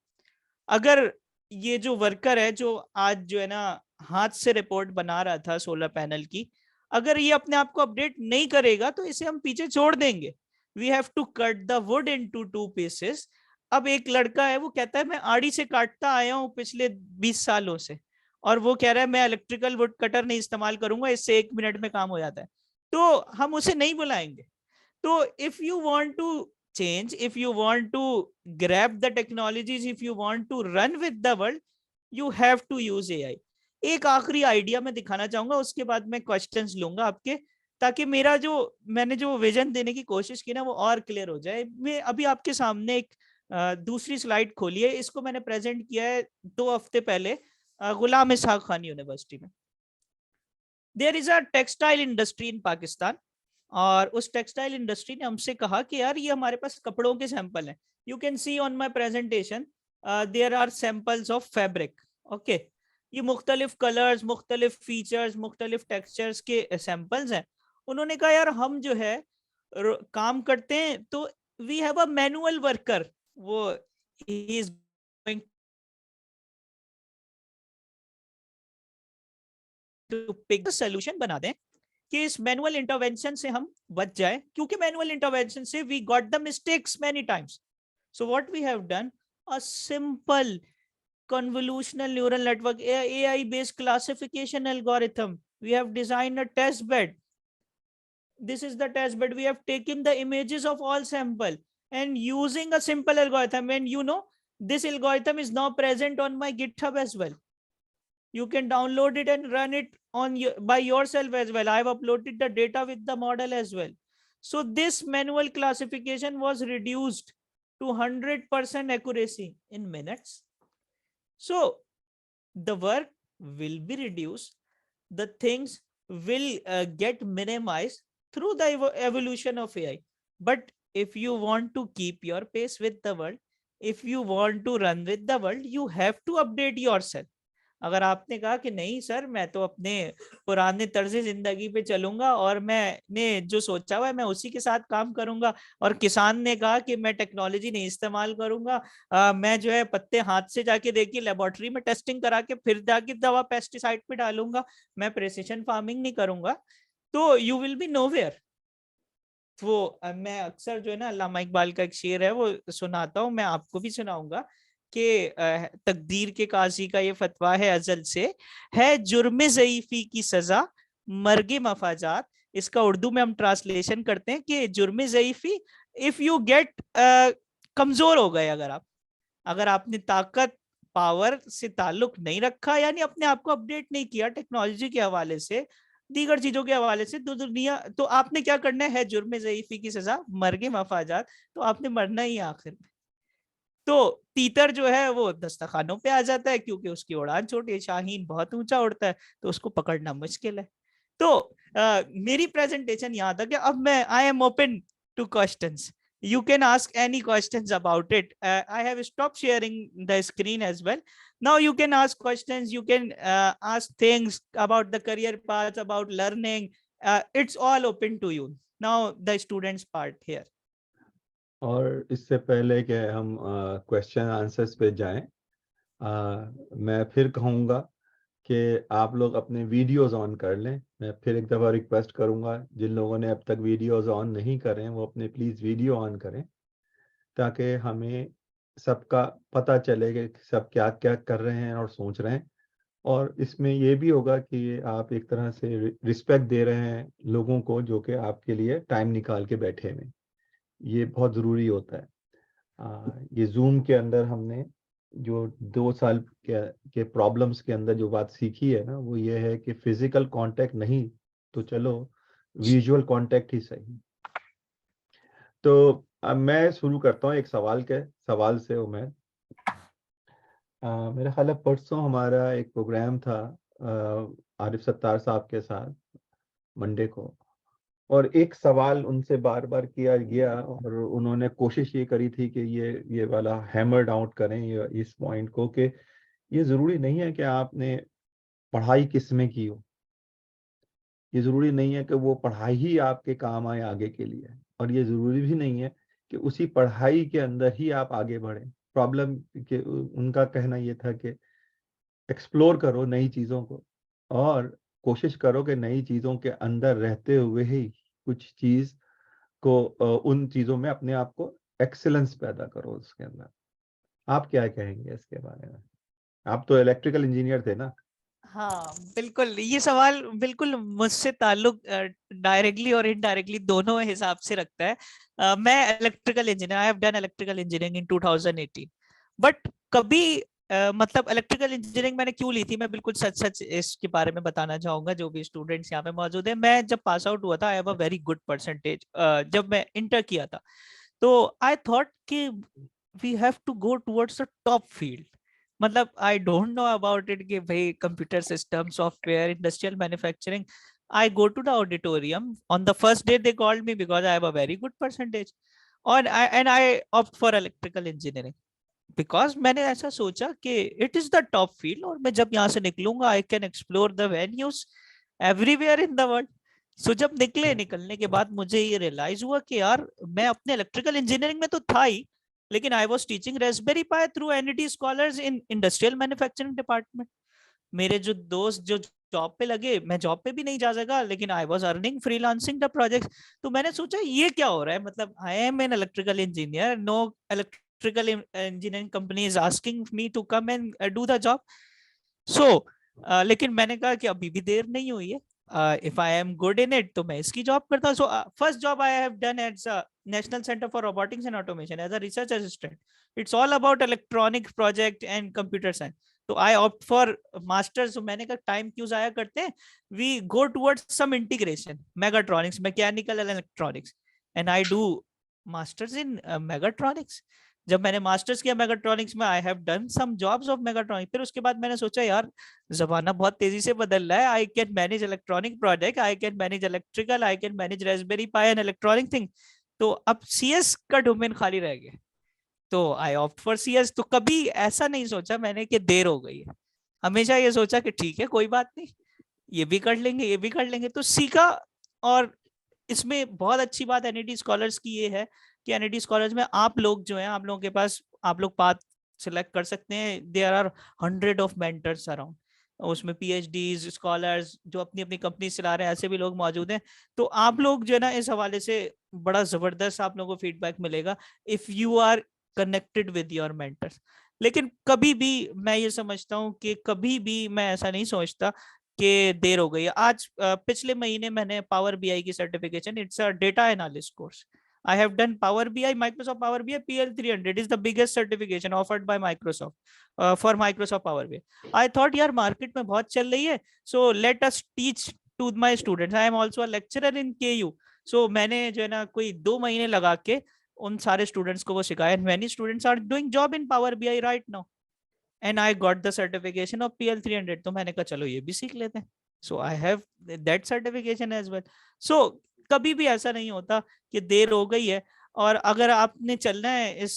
अगर ये जो वर्कर है जो आज जो है ना हाथ से रिपोर्ट बना रहा था सोलर पैनल की, अगर ये अपने आप को अपडेट नहीं करेगा तो इसे हम पीछे छोड़ देंगे। We have to cut the wood into 2 pieces. अब एक लड़का है, वो कहता है मैं आड़ी से काटता आया हूं पिछले 20 सालों से, और वो कह रहा है मैं इलेक्ट्रिकल वुड कटर नहीं इस्तेमाल करूंगा, इससे 1 मिनट में काम हो जाता है, तो हम उसे नहीं बुलाएंगे। तो if you want to change, if you want to grab the technologies, if you want to run with the world, you have to use AI. एक आखिरी आइडिया मैं दिखाना चाहूंगा, उसके बाद मैं क्वेश्चंस लूंगा आपके, ताकि मेरा जो मैंने जो विजन देने की कोशिश की ना वो और क्लियर हो जाए। मैं अभी आपके सामने एक दूसरी स्लाइड खोली है, इसको मैंने प्रेजेंट किया है 2 हफ्ते पहले गुलाम इसहाक खान यूनिवर्सिटी में। There is a textile industry in Pakistan, और उस टेक्सटाइल इंडस्ट्री ने हमसे कहा कि यार ये हमारे पास कपड़ों के सैंपल हैं। You can see on my presentation there are samples of fabric. Okay, ये मुख्तलिफ कलर्स, मुख्तलिफ फीचर्स, मुख्तलिफ टेक्सचर्स के सैंपल्स हैं। उन्होंने कहा यार हम जो है काम करते हैं तो we have a manual worker, वो he is going to pick the solution बना दें कि इस मैनुअल इंटरवेंशन से हम बच जाए, क्योंकि मैनुअल इंटरवेंशन से we got the mistakes many times. So what we have done, a simple convolutional neural network, AI based classification algorithm. We have designed a test bed. This is the test bed. We have taken the images of all sample and using a simple algorithm, and you know this algorithm is now present on my GitHub as well. You can download it and run it on by yourself as well. I have uploaded the data with the model as well. So this manual classification was reduced to 100% accuracy in minutes. So the work will be reduced, the things will get minimized through the evolution of AI. But if you want to keep your pace with the world, if you want to run with the world, you have to update yourself. अगर आपने कहा कि नहीं सर मैं तो अपने पुराने तर्ज जिंदगी पे चलूंगा और मैंने जो सोचा हुआ है मैं उसी के साथ काम करूंगा, और किसान ने कहा कि मैं टेक्नोलॉजी नहीं इस्तेमाल करूंगा, मैं जो है पत्ते हाथ से जाके देखिए लेबोरेटरी में टेस्टिंग करा के फिर जाके दवा पेस्टिसाइड पे डालूंगा, मैं प्रिसिशन फार्मिंग नहीं करूंगा, तो यू विल बी नोवेयर. वो मैं अक्सर जो है ना अल्लामा इकबाल का एक शेर है वो सुनाता हूँ, मैं आपको भी सुनाऊंगा कि तकदीर के काजी का ये फतवा है अजल से, है जुर्म ज़ईफी की सजा मर्गे मफाजात. इसका उर्दू में हम ट्रांसलेशन करते हैं कि जुर्म ज़ईफी, इफ यू गेट कमजोर हो गए, अगर आपने ताकत पावर से ताल्लुक नहीं रखा, यानी अपने आप को अपडेट नहीं किया टेक्नोलॉजी के हवाले से, दीगर चीजों के हवाले से, तो दुनिया तो आपने क्या करना है जुर्म ज़ईफी की सजा मर्गे मफाजात, तो आपने मरना ही आखिर में. तो तीतर जो है वो दस्तखानों पे आ जाता है क्योंकि उसकी उड़ान छोटी है, शाहीन बहुत ऊंचा उड़ता है तो उसको पकड़ना मुश्किल है. तो मेरी प्रेजेंटेशन यहाँ तक है. अब मैं I am open two questions. You can ask any questions about it. I have stopped sharing the screen as well. Now you can ask questions. You can ask things about the career path, about learning. It's all open to you. Now the students part here. और इससे पहले कि हम क्वेश्चन आंसर्स पे जाएं, मैं फिर कहूँगा कि आप लोग अपने वीडियोस ऑन कर लें. मैं फिर एक दफ़ा रिक्वेस्ट करूँगा जिन लोगों ने अब तक वीडियोस ऑन नहीं करें वो अपने प्लीज़ वीडियो ऑन करें, ताकि हमें सबका पता चले कि सब क्या क्या कर रहे हैं और सोच रहे हैं. और इसमें ये भी होगा कि आप एक तरह से रिस्पेक्ट दे रहे हैं लोगों को जो कि आपके लिए टाइम निकाल के बैठे हैं. ये बहुत ज़रूरी होता है. ये जूम के अंदर हमने जो 2 साल के प्रॉब्लम्स के अंदर जो बात सीखी है ना, वो ये है कि फिजिकल कांटेक्ट नहीं तो चलो विजुअल कांटेक्ट ही सही. तो अब मैं शुरू करता हूँ एक सवाल से. उमर, मेरा ख्याल है परसों हमारा एक प्रोग्राम था आरिफ सत्तार साहब के साथ मंडे को, और एक सवाल उनसे बार बार किया गया और उन्होंने कोशिश ये करी थी कि ये वाला हैमर्ड आउट करें ये इस पॉइंट को कि ये ज़रूरी नहीं है कि आपने पढ़ाई किस में की हो, ये ज़रूरी नहीं है कि वो पढ़ाई ही आपके काम आए आगे के लिए, और ये ज़रूरी भी नहीं है कि उसी पढ़ाई के अंदर ही आप आगे बढ़ें. प्रॉब्लम के उनका कहना ये था कि एक्सप्लोर करो नई चीज़ों को और कोशिश करो कि नई चीज़ों के अंदर रहते हुए ही कुछ चीज़ को उन चीज़ों में अपने आप को एक्सेलेंस पैदा करो उसके अंदर. आप क्या कहेंगे इसके बारे में? आप तो इलेक्ट्रिकल इंजीनियर थे ना? हाँ बिल्कुल, ये सवाल बिल्कुल मुझसे ताल्लुक डायरेक्टली और इनडायरेक्टली दोनों हिसाब से रखता है. मैं electrical engineer, I have done electrical engineering in 2018, but कभी मतलब इलेक्ट्रिकल इंजीनियरिंग मैंने क्यों ली थी, मैं बिल्कुल सच सच इसके बारे में बताना चाहूंगा जो भी स्टूडेंट्स यहाँ पे मौजूद है. मैं जब पास आउट हुआ था I have a very good percentage. जब मैं इंटर किया था तो आई थॉट कि we have to go towards the top field. मतलब I don't know about it कि भाई computer system, software, industrial manufacturing. I go to the auditorium on the first day they called me because I have a very good percentage, और I opt for electrical engineering because मैंने ऐसा सोचा कि it is the top field और मैं जब यहाँ से निकलूंगा I can explore the venues everywhere in the world. So जब निकलने के बाद मुझे ये रियलाइज हुआ कि यार मैं अपने इलेक्ट्रिकल इंजीनियरिंग में तो था ही, लेकिन I was teaching Raspberry pi through NET scholars in industrial manufacturing department. मेरे जो दोस्त जो जॉब पे लगे, मैं जॉब पे भी नहीं जा सका, लेकिन I was earning freelancing the project. तो मैंने सोचा ये क्या हो रहा है, मतलब I am an electrical engineer, no electrical engineering company is asking me to come and do the job. So लेकिन मैंने कहा कि अभी भी देर नहीं हुई है, if I am good in it तो मैं इसकी जॉब करता हूँ। So first job I have done at National Centre for robotics and Automation as a research assistant. It's all about electronic project and computer science. तो आई ऑप्ट फॉर मास्टर्स। मैंने कहा टाइम क्यों जाया करते हैं, we go towards some integration, mechatronics, mechanical and electronics, and I do masters in mechatronics. जब मैंने मास्टर्स किया मेगाट्रॉनिक्स में, I have done some jobs of mechatronic. फिर उसके बाद मैंने सोचा यार जमाना बहुत तेजी से बदल रहा है, I can manage electronic project, I can manage electrical, I can manage Raspberry pi and electronic thing. तो अब सीएस का डोमेन खाली रह गया, तो आई ऑप्ट फॉर सीएस। तो कभी ऐसा नहीं सोचा मैंने कि देर हो गई है, हमेशा ये सोचा कि ठीक है कोई बात नहीं, ये भी कर लेंगे ये भी कर लेंगे, तो सीखा। और इसमें बहुत अच्छी बात एनईटी स्कॉलर्स की ये है कि एनईटी स्कॉलर्स में आप लोग जो हैं, आप लोगों के पास, आप लोग पाथ सिलेक्ट कर सकते हैं, there are 100 of mentors around. उसमें पीएचडीज स्कॉलर्स जो अपनी अपनी कंपनी चला रहे हैं, ऐसे भी लोग मौजूद हैं। तो आप लोग जो है ना, इस हवाले से बड़ा जबरदस्त आप लोगों को फीडबैक मिलेगा if you are connected with your mentors. लेकिन कभी भी मैं ये समझता हूँ कि कभी भी मैं ऐसा नहीं सोचता कि देर हो गई है। आज पिछले महीने मैंने पावर बीआई की certification, it's a data analyst course, I have done Power BI, Microsoft Power BI PL300 is the biggest certification offered by Microsoft for Microsoft Power BI. I thought यार मार्केट में बहुत चल रही है, so let us teach to my students. I am also a lecturer in KU. So मैंने जो है ना कोई 2 महीने लगा के उन सारे स्टूडेंट्स को वो सिखाया। Many students are doing job in Power BI right now. And I got the certification of PL300. तो मैंने कहा चलो ये भी सीख लेते हैं। So I have that certification as well. So कभी भी ऐसा नहीं होता कि देर हो गई है। और अगर आपने चलना है इस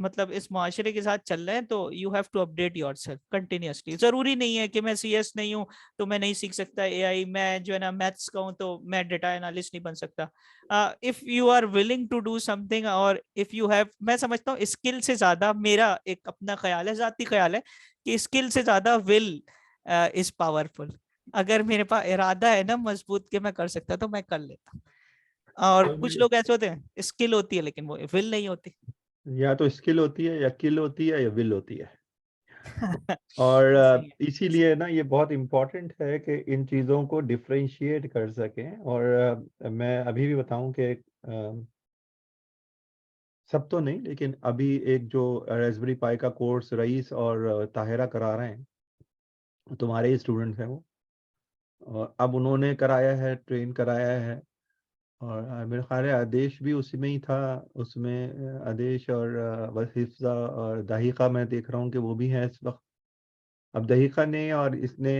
मतलब इस माशरे के साथ चलना है, तो you have to update yourself continuously. जरूरी नहीं है कि मैं सीएस नहीं हूँ तो मैं नहीं सीख सकता एआई, मैं जो है ना मैथ्स का हूँ तो मैं डेटा एनालिस्ट नहीं बन सकता। If you are willing to do something, और इफ यू हैव, मैं समझता हूँ स्किल से ज्यादा, मेरा एक अपना ख्याल है, जाती ख्याल है कि स्किल से ज्यादा विल इज पावरफुल। अगर मेरे पास इरादा है ना मजबूत के मैं कर सकता तो मैं कर लेता। और कुछ लोग ऐसे होते हैं स्किल होती है लेकिन वो विल नहीं होती। या तो स्किल होती है, या किल होती है, या विल होती है। और सही है। इसीलिए ना ये बहुत इम्पोर्टेंट है कि इन चीज़ों को डिफरेंशिएट कर सकें। और मैं अभी भी बताऊं कि सब तो नहीं, लेकिन अभी एक जो रास्पबेरी पाई का कोर्स रईस और ताहिरा करा रहे हैं, तुम्हारे ही स्टूडेंट्स हैं वो, और अब उन्होंने कराया है, ट्रेन कराया है। और मेरे ख्याल है आदेश भी उसी में ही था, उसमें आदेश और बस हिफ्जा और दहीका मैं देख रहा हूँ कि वो भी है इस वक्त। अब दहीका ने और इसने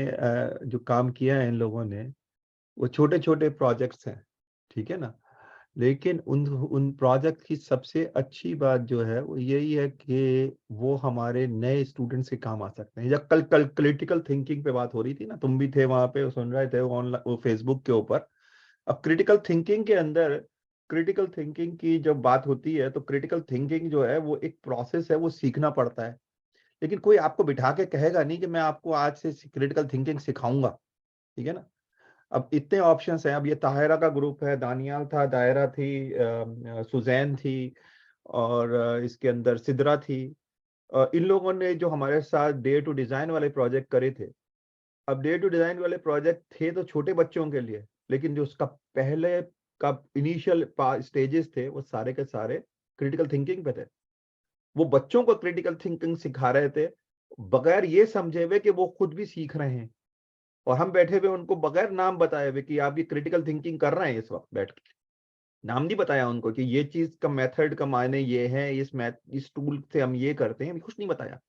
जो काम किया है इन लोगों ने, वो छोटे छोटे प्रोजेक्ट्स हैं, ठीक है ना। लेकिन उन उन प्रोजेक्ट की सबसे अच्छी बात जो है वो यही है कि वो हमारे नए स्टूडेंट्स के काम आ सकते हैं। जब कल कल क्रिटिकल थिंकिंग पे बात हो रही थी ना, तुम भी थे वहां पे, सुन रहे थे ऑनलाइन वो फेसबुक के ऊपर। अब क्रिटिकल थिंकिंग के अंदर, क्रिटिकल थिंकिंग की जब बात होती है तो क्रिटिकल थिंकिंग जो है वो एक प्रोसेस है, वो सीखना पड़ता है। लेकिन कोई आपको बिठा के कहेगा नहीं कि मैं आपको आज से क्रिटिकल थिंकिंग सिखाऊंगा, ठीक है ना। अब इतने ऑप्शंस हैं। अब ये ताहिरा का ग्रुप है, दानियाल था, दायरा थी, सुजैन थी, और इसके अंदर सिदरा थी। इन लोगों ने जो हमारे साथ डे टू डिजाइन वाले प्रोजेक्ट करे थे। अब डे टू डिजाइन वाले प्रोजेक्ट थे तो छोटे बच्चों के लिए, लेकिन जो उसका पहले का इनिशियल स्टेजेस थे वो सारे के सारे क्रिटिकल थिंकिंग पे थे। वो बच्चों को क्रिटिकल थिंकिंग सिखा रहे थे, बगैर ये समझे हुए कि वो खुद भी सीख रहे हैं। और हम बैठे हुए उनको बगैर नाम बताए हुए कि आप ये क्रिटिकल थिंकिंग कर रहे हैं इस वक्त बैठ के, नाम नहीं बताया उनको कि ये चीज का मेथड का मायने ये है, इस टूल से हम ये करते हैं, कुछ नहीं बताया।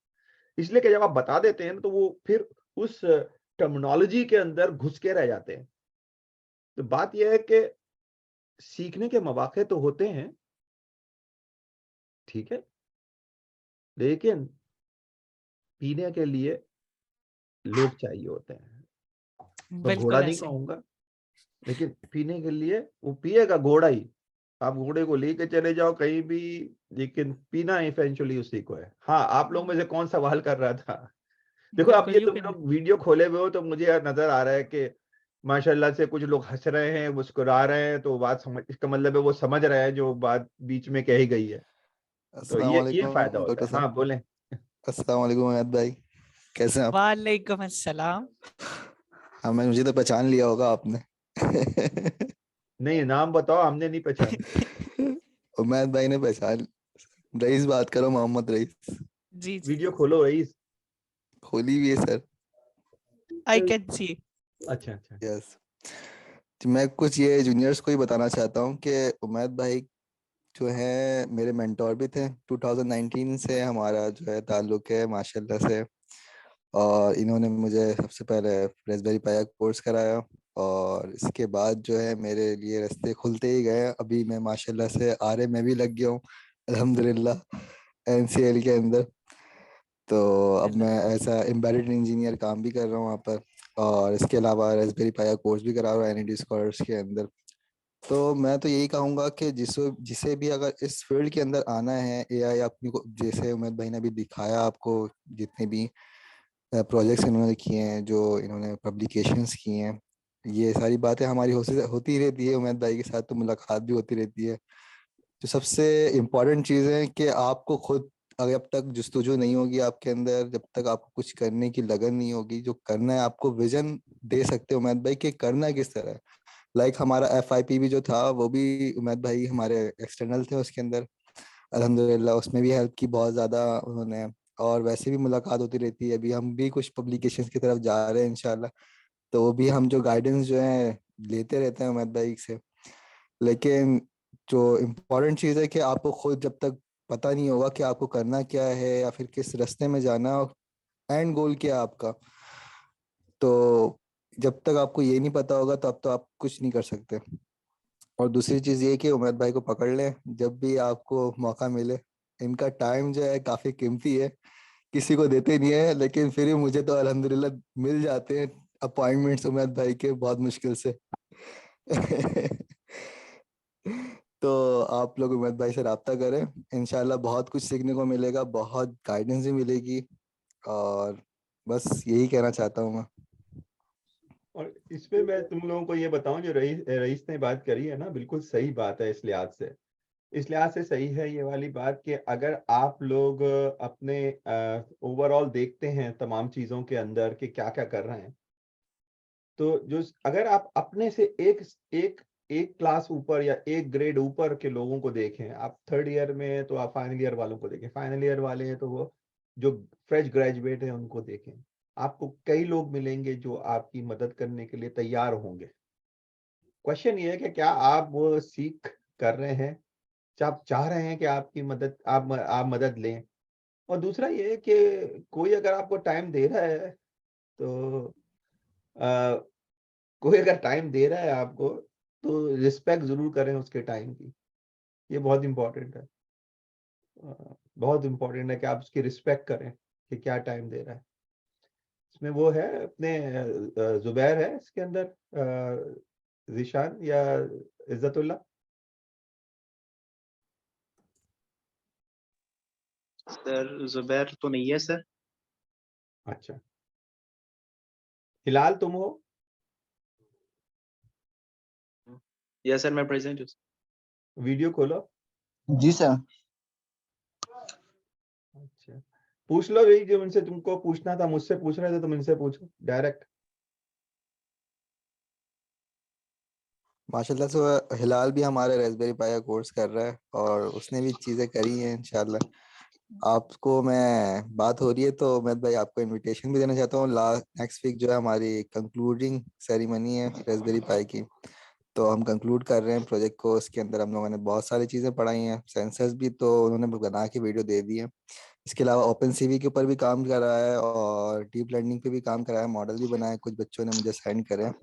इसलिए कि जब आप बता देते हैं तो वो फिर उस टर्मिनोलॉजी के अंदर घुस के रह जाते हैं। तो बात यह है कि सीखने के मौके तो होते हैं, ठीक है, लेकिन पीने के लिए लोग चाहिए होते हैं। मैं घोड़ा बिल्कुल नहीं ऐसे ही। कहूंगा, लेकिन पीने के लिए वो पिएगा घोड़ा ही। आप घोड़े को लेके चले जाओ कहीं भी, लेकिन पीना इवेंचुअली उसी को है। हाँ, आप लोग में से कौन सवाल कर रहा था देखो आप बिल्कुल, ये you तुम can. लोग वीडियो खोले हुए हो तो मुझे यार नजर आ रहा है कि माशाल्लाह से कुछ लोग हंस रहे हैं, मुस्कुरा रहे हैं, तो बात समझ, इसका मतलब है वो समझ रहे हैं जो बात बीच में कही गई है। तो अस्सलाम ये फायदा वालेकुम होता डॉक्टर है। साहब। हाँ बोलें। अस्सलाम वालेकुम अहमद भाई, कैसे हैं आप? वालेकुम अस्सलाम। हाँ, मैं मुझे तो पहचान लिया होगा आपने। नहीं नाम बताओ, हमने नहीं पहचाना। उमैद भाई ने पहचान। रईस बात करो, मोहम्मद रईस। जी जी, वीडियो खोलो रईस। खोली हुई है सर। I can see. अच्छा अच्छा। यस। मैं कुछ ये जूनियर्स को ही बताना चाहता हूँ कि उमैद भाई जो है मेरे मेंटोर भी थे। 2019 से हमारा जो है ताल्लुक है माशाल्लाह से। और इन्होंने मुझे सबसे पहले रेस्पबेरी पाई कोर्स कराया, और इसके बाद जो है मेरे लिए रास्ते खुलते ही गए। अभी मैं माशाल्लाह से आरे में भी लग गया हूँ अल्हम्दुलिल्लाह, एनसीएल के अंदर। तो अब मैं ऐसा एम्बेडेड इंजीनियर काम भी कर रहा हूँ वहाँ पर, और इसके अलावा रेस्पबेरी पाई कोर्स भी करा रहा हूँ एनईडी स्कॉलर्स के अंदर। तो मैं तो यही कहूँगा कि जिसे भी अगर इस फील्ड के अंदर आना है, एआई अपनी को, जैसे उमैद भाई ने अभी दिखाया आपको, जितने भी प्रोजेक्ट्स इन्होंने किए हैं, जो इन्होंने पब्लिकेशंस किए हैं, ये सारी बातें हमारी होती ही रहती है। उमैद भाई के साथ तो मुलाकात भी होती रहती है। जो सबसे इम्पोर्टेंट चीज़ है कि आपको खुद, अगर जब तक जस्तुजू नहीं होगी आपके अंदर, जब तक आपको कुछ करने की लगन नहीं होगी, जो करना है आपको विजन दे सकते हो उमैद भाई कि करना किस तरह है। हमारा एफआईपी भी जो था वो भी उमैद भाई हमारे एक्सटर्नल थे उसके अंदर। अल्हम्दुलिल्लाह उसमें भी हेल्प की बहुत ज़्यादा उन्होंने। और वैसे भी मुलाकात होती रहती है, अभी हम भी कुछ पब्लिकेशंस की तरफ जा रहे हैं इंशाल्लाह। तो वो भी हम जो गाइडेंस जो है लेते रहते हैं उमैद भाई से। लेकिन जो इम्पोर्टेंट चीज़ है कि आपको खुद जब तक पता नहीं होगा कि आपको करना क्या है या फिर किस रास्ते में जाना, एंड गोल क्या है आपका, तो जब तक आपको ये नहीं पता होगा तब तो आप कुछ नहीं कर सकते। और दूसरी चीज़ ये कि उमैद भाई को पकड़ लें जब भी आपको मौका मिले। इनका टाइम जो है काफ़ी कीमती है, किसी को देते नहीं है, लेकिन फिर भी मुझे तो अल्हम्दुलिल्लाह मिल जाते हैं अपॉइंटमेंट्स उमैद भाई के, बहुत मुश्किल से। तो आप लोग उमैद भाई से रब्ता करें, इंशाल्लाह बहुत कुछ सीखने को मिलेगा, बहुत गाइडेंस भी मिलेगी। और बस यही कहना चाहता हूँ मैं। और इसमें मैं तुम लोगों को ये बताऊं, जो रईस रईस ने बात करी है ना, बिल्कुल सही बात है। इस लिहाज से सही है ये वाली बात कि अगर आप लोग अपने ओवरऑल देखते हैं तमाम चीजों के अंदर कि क्या क्या कर रहे हैं, तो जो अगर आप अपने से एक एक क्लास ऊपर या एक ग्रेड ऊपर के लोगों को देखें, आप थर्ड ईयर में हैं तो आप फाइनल ईयर वालों को देखें, फाइनल ईयर वाले हैं तो वो जो फ्रेश ग्रेजुएट है उनको देखें, आपको कई लोग मिलेंगे जो आपकी मदद करने के लिए तैयार होंगे। क्वेश्चन ये है कि क्या आप वो सीख कर रहे हैं, आप चाह रहे हैं कि आपकी मदद आप मदद लें। और दूसरा ये है कि कोई अगर आपको टाइम दे रहा है तो कोई अगर टाइम दे रहा है आपको, तो रिस्पेक्ट जरूर करें उसके टाइम की। ये बहुत इंपॉर्टेंट है। बहुत इंपॉर्टेंट है कि आप उसकी रिस्पेक्ट करें कि क्या टाइम दे रहा है। इसमें वो है अपने जुबैर है इसके अंदर, जिशान या इज्जतुल्लाह। सर जुबैर तो नहीं है सर। अच्छा, हिलाल तुम हो? यस सर, मैं प्रेजेंट हूँ। वीडियो खोलो। जी सर। अच्छा, पूछ लो भाई, जो उनसे तुमको पूछना था मुझसे पूछ रहे थे, तुम इनसे पूछो डायरेक्ट। माशाल्लाह से हिलाल भी हमारे रेस्पबेरी पाई कोर्स कर रहा है, और उसने भी चीज़ें करी हैं इंशाल्लाह। आपको मैं बात हो रही है तो मैं भाई आपको इनविटेशन भी देना चाहता हूँ। लास्ट नेक्स्ट वीक जो है हमारी कंक्लूडिंग सेरेमनी है रेस्पबेरी पाई की। तो हम कंक्लूड कर रहे हैं प्रोजेक्ट को। उसके अंदर हम लोगों ने बहुत सारी चीज़ें पढ़ाई हैं, सेंसर्स भी तो उन्होंने बना के वीडियो दे दी है। इसके अलावा ओपन सीवी के ऊपर भी काम करा है, और डीप लर्निंग पे भी काम करा है, मॉडल भी बनाए, कुछ बच्चों ने मुझे सेंड करे हैं।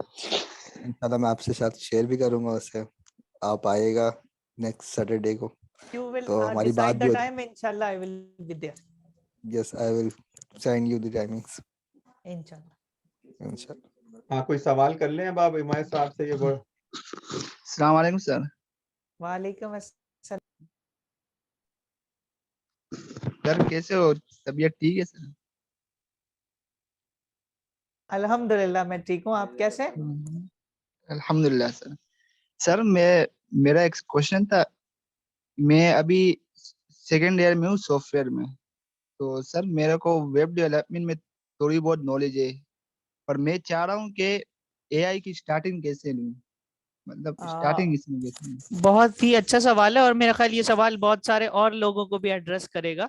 इंशाल्लाह मैं आपसे साथ शेयर भी करूंगा उससे। आप आएगा नेक्स्ट सैटरडे को, You will तो हमारी बात decide भी the होती। time. Inshallah, I will be there. Yes, I will send you the timings Inshallah. इंशाल्लाह। हाँ, कोई सवाल कर लें अब आप इमाम साहब से। ये वर्ड अस्सलाम वालेकुम सर। वालेकुम अस्सलाम। सर कैसे हो? तबीयत ठीक है सर? अल्हम्दुलिल्लाह मैं ठीक हूँ, आप कैसे हैं? अल्हम्दुलिल्लाह सर। सर मेरा एक क्वेश्चन था। मैं अभी सेकेंड ईयर में हूँ सॉफ्टवेयर में। तो सर मेरे को वेब डेवलपमेंट में थोड़ी बहुत नॉलेज है, पर मैं चाह रहा हूँ कि एआई की स्टार्टिंग कैसे लूँ, मतलब आ, स्टार्टिंग इसमें कैसे लूँ। बहुत ही अच्छा सवाल है और मेरा ख्याल ये सवाल बहुत सारे और लोगों को भी एड्रेस करेगा,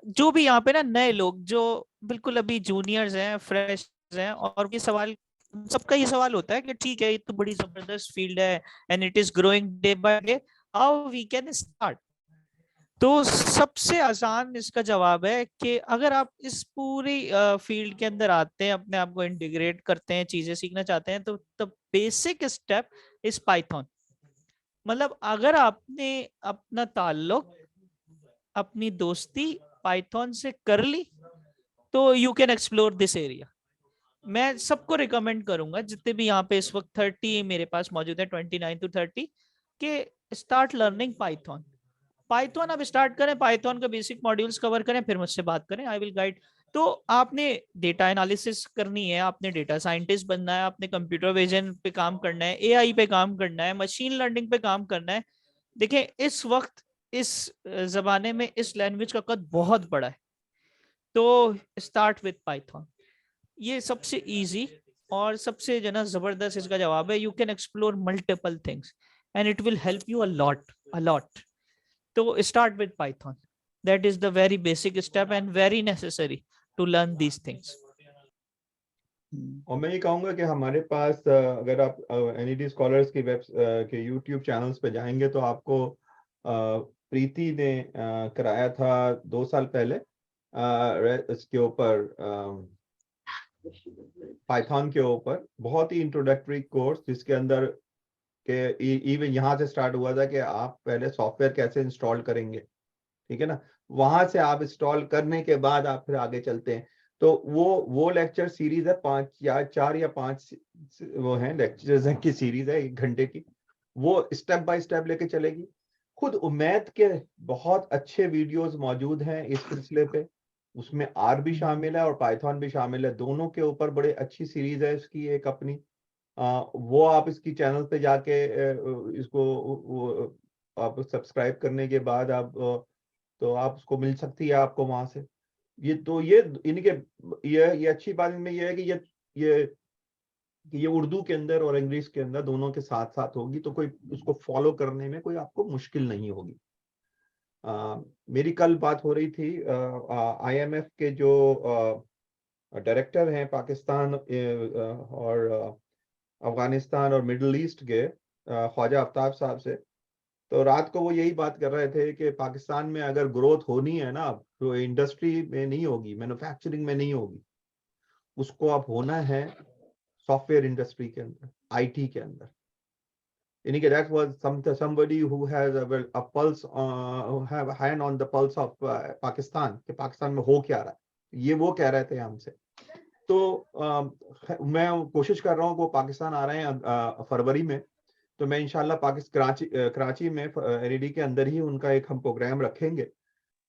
जो भी यहाँ पे ना नए लोग जो बिल्कुल अभी जूनियर्स हैं, फ्रेश हैं, और ये सवाल सबका ये सवाल होता है कि ठीक है ये तो बड़ी जबरदस्त फील्ड है and it is growing day by day, how we can start. तो सबसे आसान इसका जवाब है कि अगर आप इस पूरी फील्ड के अंदर आते हैं, अपने आप को इंटीग्रेट करते हैं, चीजें सीखना चाहते हैं, तो the basic step is Python. मतलब अगर आपने अपना ताल्लुक, अपनी दोस्ती पाइथन से कर ली, तो you can explore this area. मैं सबको रिकमेंड करूंगा, जितने भी यहाँ पे इस वक्त 30 मेरे पास मौजूद है, 29 to 30, के स्टार्ट लर्निंग पाइथन। पाइथन आप स्टार्ट करें, पाइथन का बेसिक मॉड्यूल्स कवर करें, फिर मुझसे बात करें, आई विल गाइड। तो आपने डेटा एनालिसिस करनी है, आपने डेटा साइंटिस्ट बनना है, आपने कंप्यूटर विजन पे काम करना है, एआई पे काम करना है, मशीन लर्निंग पे काम करना है। देखिए इस वक्त इस जमाने में इस लैंग्वेज का कद बहुत बड़ा है, तो स्टार्ट विद पाइथन। ये सबसे इजी और सबसे जो ना जबरदस्त इसका जवाब है। You can explore multiple things and it will help you a lot. तो start with Python. That is the very basic step and very necessary to learn these things. और मैं ये कहूँगा कि हमारे पास अगर आप एनईडी स्कॉलर्स की के यूट्यूब चैनल्स पे जाएंगे तो आपको प्रीति ने कराया था 2 साल पहले इसके ऊपर पाइथन के ऊपर बहुत ही इंट्रोडक्टरी कोर्स, जिसके अंदर के इवन यहाँ से स्टार्ट हुआ था कि आप पहले सॉफ्टवेयर कैसे इंस्टॉल करेंगे, ठीक है ना। वहां से आप इंस्टॉल करने के बाद आप फिर आगे चलते हैं। तो वो लेक्चर सीरीज है 4 या 5 वो है लेक्चर्स की सीरीज है 1 घंटे की। वो स्टेप बाय स्टेप लेके चलेगी। खुद उम्मीद के बहुत अच्छे वीडियोस मौजूद हैं इस सिलसिले पे। उसमें आर भी शामिल है और पाइथन भी शामिल है, दोनों के ऊपर बड़े अच्छी सीरीज है इसकी एक अपनी। वो आप इसकी चैनल पे जाके आप सब्सक्राइब करने के बाद आप तो आप उसको मिल सकती है आपको वहां से। ये इनके ये अच्छी बात इनमें ये है कि ये उर्दू के अंदर और इंग्लिश के अंदर दोनों के साथ साथ होगी, तो कोई उसको फॉलो करने में कोई आपको मुश्किल नहीं होगी। मेरी कल बात हो रही थी आईएमएफ के जो डायरेक्टर हैं पाकिस्तान और अफगानिस्तान और मिडल ईस्ट के, ख्वाजा आफ्ताब साहब से। तो रात को वो यही बात कर रहे थे कि पाकिस्तान में अगर ग्रोथ होनी है ना, तो इंडस्ट्री में नहीं होगी, मैन्युफैक्चरिंग में नहीं होगी, उसको अब होना है सॉफ्टवेयर इंडस्ट्री के अंदर, आईटी के अंदर। यानी कि that was somebody who has a pulse, have a hand on the pulse of Pakistan, कि पाकिस्तान में हो क्या रहा है, ये वो कह रहे थे हमसे। तो मैं कोशिश कर रहा हूँ वो पाकिस्तान आ रहे हैं फरवरी में। तो मैं इंशाल्लाह कराची में एनईडी के अंदर ही उनका एक हम प्रोग्राम रखेंगे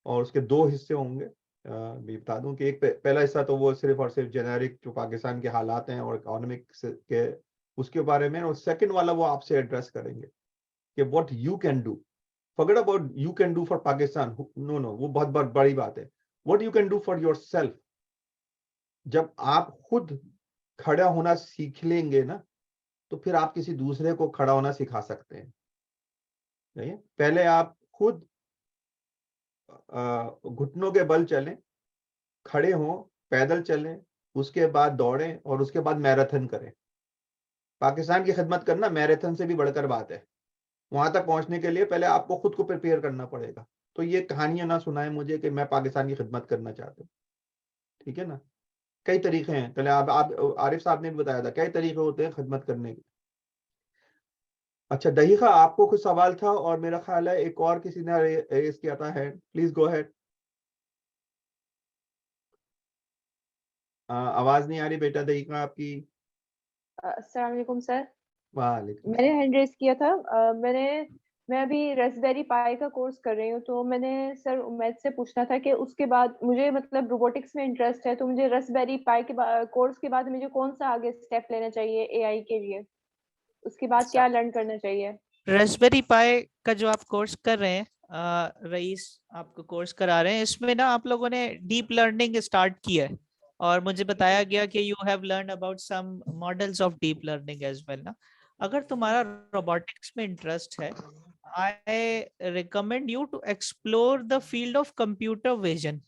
और उसके 2 हिस्से होंगे। भी बता दूं कि एक पहला हिस्सा तो वो सिर्फ और सिर्फ जेनेरिक जो पाकिस्तान के हालात हैं और इकोनॉमिक्स के उसके बारे में, और सेकंड वाला वो आपसे एड्रेस करेंगे कि what you can do, forget about you can do for Pakistan, no वो बहुत बड़ी बात है। What you can do for yourself. जब आप खुद खड़ा होना सीख लेंगे ना, तो फिर आप किसी दूसरे को खड़ा होना सिखा सकते हैं। नहीं? पहले आप खुद घुटनों के बल चलें, खड़े हों, पैदल चलें, उसके बाद दौड़ें और उसके बाद मैराथन करें। पाकिस्तान की खिदमत करना मैराथन से भी बढ़कर बात है। वहां तक पहुंचने के लिए पहले आपको खुद को प्रिपेयर करना पड़ेगा। तो ये कहानियां ना सुनाए मुझे कि मैं पाकिस्तान की खिदमत करना चाहता हूँ, ठीक है ना। कई तरीके हैं, पहले आप आरिफ साहब ने भी बताया था कई तरीके होते हैं खिदमत करने के। अच्छा दहीखा, आपको कुछ सवाल था और मेरा ख्याल है एक और किसी ने रेज किया था है, प्लीज गो अहेड। आवाज नहीं आ रही बेटा दहीखा आपकी। अस्सलाम वालेकुम सर। वालेकुम मैंने हैंड रेस किया था। मैंने मैं अभी रास्पबेरी पाई का कोर्स कर रही हूँ, तो मैंने सर उमैद से पूछना था कि उसके बाद मुझे मतलब रोबोटिक्स में इंटरेस्ट है, तो मुझे रास्पबेरी पाई के कोर्स के बाद मुझे कौन सा आगे स्टेप लेना चाहिए एआई के लिए? उसके बाद क्या लर्न करना चाहिए? रास्पबेरी पाई का जो आप कोर्स कर रहे हैं, रईस आपको कोर्स करा रहे हैं, इसमें ना आप लोगों ने डीप लर्निंग स्टार्ट किया है और मुझे बताया गया कि you have learn about some models of deep learning as well ना। अगर तुम्हारा रोबोटिक्स में इंटरेस्ट है, I recommend you to explore the field of computer vision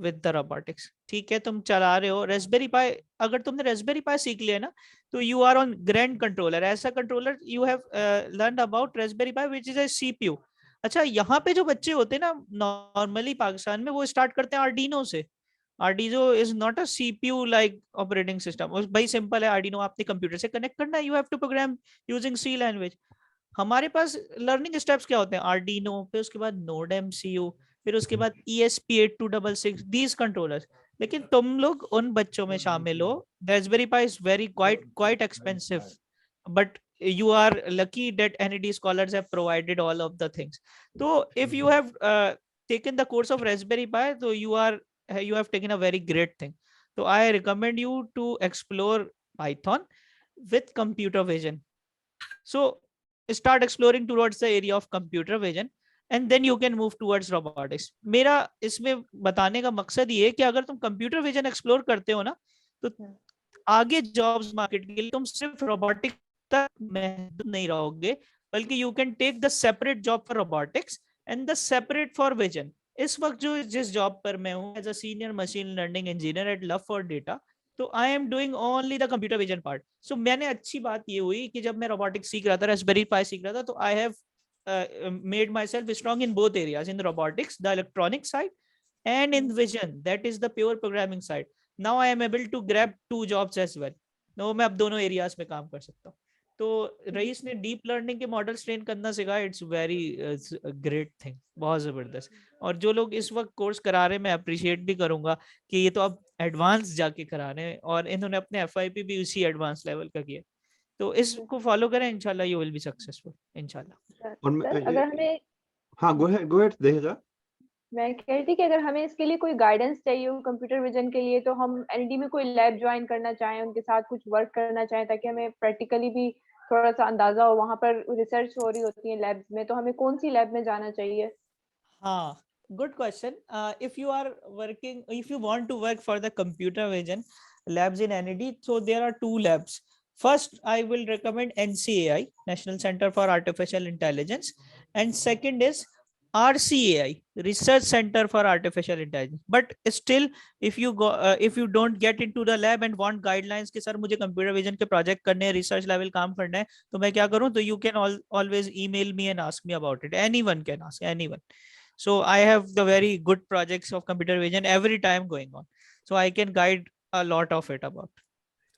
with the robotics. ठीक है, तुम चला रहे हो रास्पबेरी पाई, अगर तुमने रास्पबेरी पाई सीख लिया ना तो you are on grand controller, ऐसा controller you have learn about Raspberry Pi which is a CPU. अच्छा, यहाँ पे जो बच्चे होते हैं ना नॉर्मली पाकिस्तान में, वो स्टार्ट करते हैं आर्डिनो से। Arduino is not a CPU like operating system, भाई सिंपल है, आर्डिनो आपने कंप्यूटर से कनेक्ट करना है, you have to program using C language. हमारे पास लर्निंग स्टेप्स क्या होते हैं? आर्डिनो, फिर उसके बाद नोड एमसीयू, फिर उसके बाद ESP8266, दीज कंट्रोलर्स। लेकिन तुम लोग उन बच्चों में शामिल हो, Raspberry pi is very quite expensive, but you are lucky that NED scholars have provided all of the things. So if you have taken the course of Raspberry Pi, so you have taken a very great thing. So I recommend you to explore Python with computer vision. So start exploring towards the area of computer vision and then you can move towards robotics. मेरा इसमें बताने का मकसद ये है कि अगर तुम कंप्यूटर विजन एक्सप्लोर करते हो ना, तो आगे जॉब्स मार्केट के लिए तुम सिर्फ रोबोटिक तक महदूद नहीं रहोगे, बल्कि you can take the separate job for robotics and the separate for vision. इस वक्त जो जिस जॉब पर मैं हूँ as a senior machine learning engineer at Love for Data, तो I am doing only the computer vision part. So मैंने अच्छी बात ये हुई कि जब मैं रोबोटिक्स सीख रहा था, रास्पबेरी पाई सीख रहा था, तो I have made myself strong in both areas, in the robotics, the electronic side, and in vision, that is the pure programming side. Now I am able to grab two jobs as well. No, मैं अब दोनों एरियाज में काम कर सकता हूँ। तो रईस ने डीप लर्निंग के मॉडल्स ट्रेन करना सिखाया, इट्स वेरी ग्रेट थिंग, बहुत जबरदस्त। और जो लोग इस वक्त कोर्स करा रहे हैं, मैं अप्रिशिएट भी करूंगा कि ये तो अब एडवांस जाके करा रहे हैं और इन्होंने अपने FYP भी उसी एडवांस लेवल का किया। तो इसको फॉलो करें, इंशाल्लाह यू विल बी सक्सेसफुल, इंशाल्लाह। और सर अगर हमें, हाँ, गो अहेड देगा। मैं कह रही थी कि अगर हमें इसके लिए कोई गाइडेंस चाहिए हो कंप्यूटर विजन के लिए, तो हम एनडी में कोई लैब ज्वाइन करना चाहें, उनके साथ कुछ वर्क करना चाहें, ताकि हमें प्रैक्टिकली भी थोड़ा सा अंदाजा हो, वहां पर रिसर्च हो रही होती है लैब्स में, तो हमें कौन सी लैब में जाना चाहिए? हाँ, good question. If you are working, if you want to work for the computer vision labs in NED, so there are two labs. First, I will recommend NCAI, National Center for Artificial Intelligence, and second is RCAI, Research Center for Artificial Intelligence. But still, if you go, if you don't get into the lab and want guidelines कि सर मुझे computer vision के project करने हैं, research level काम करना है, तो मैं क्या करूँ? तो you can always email me and ask me about it. Anyone can ask, anyone. So I have the very good projects of computer vision every time going on, so I can guide a lot of it about.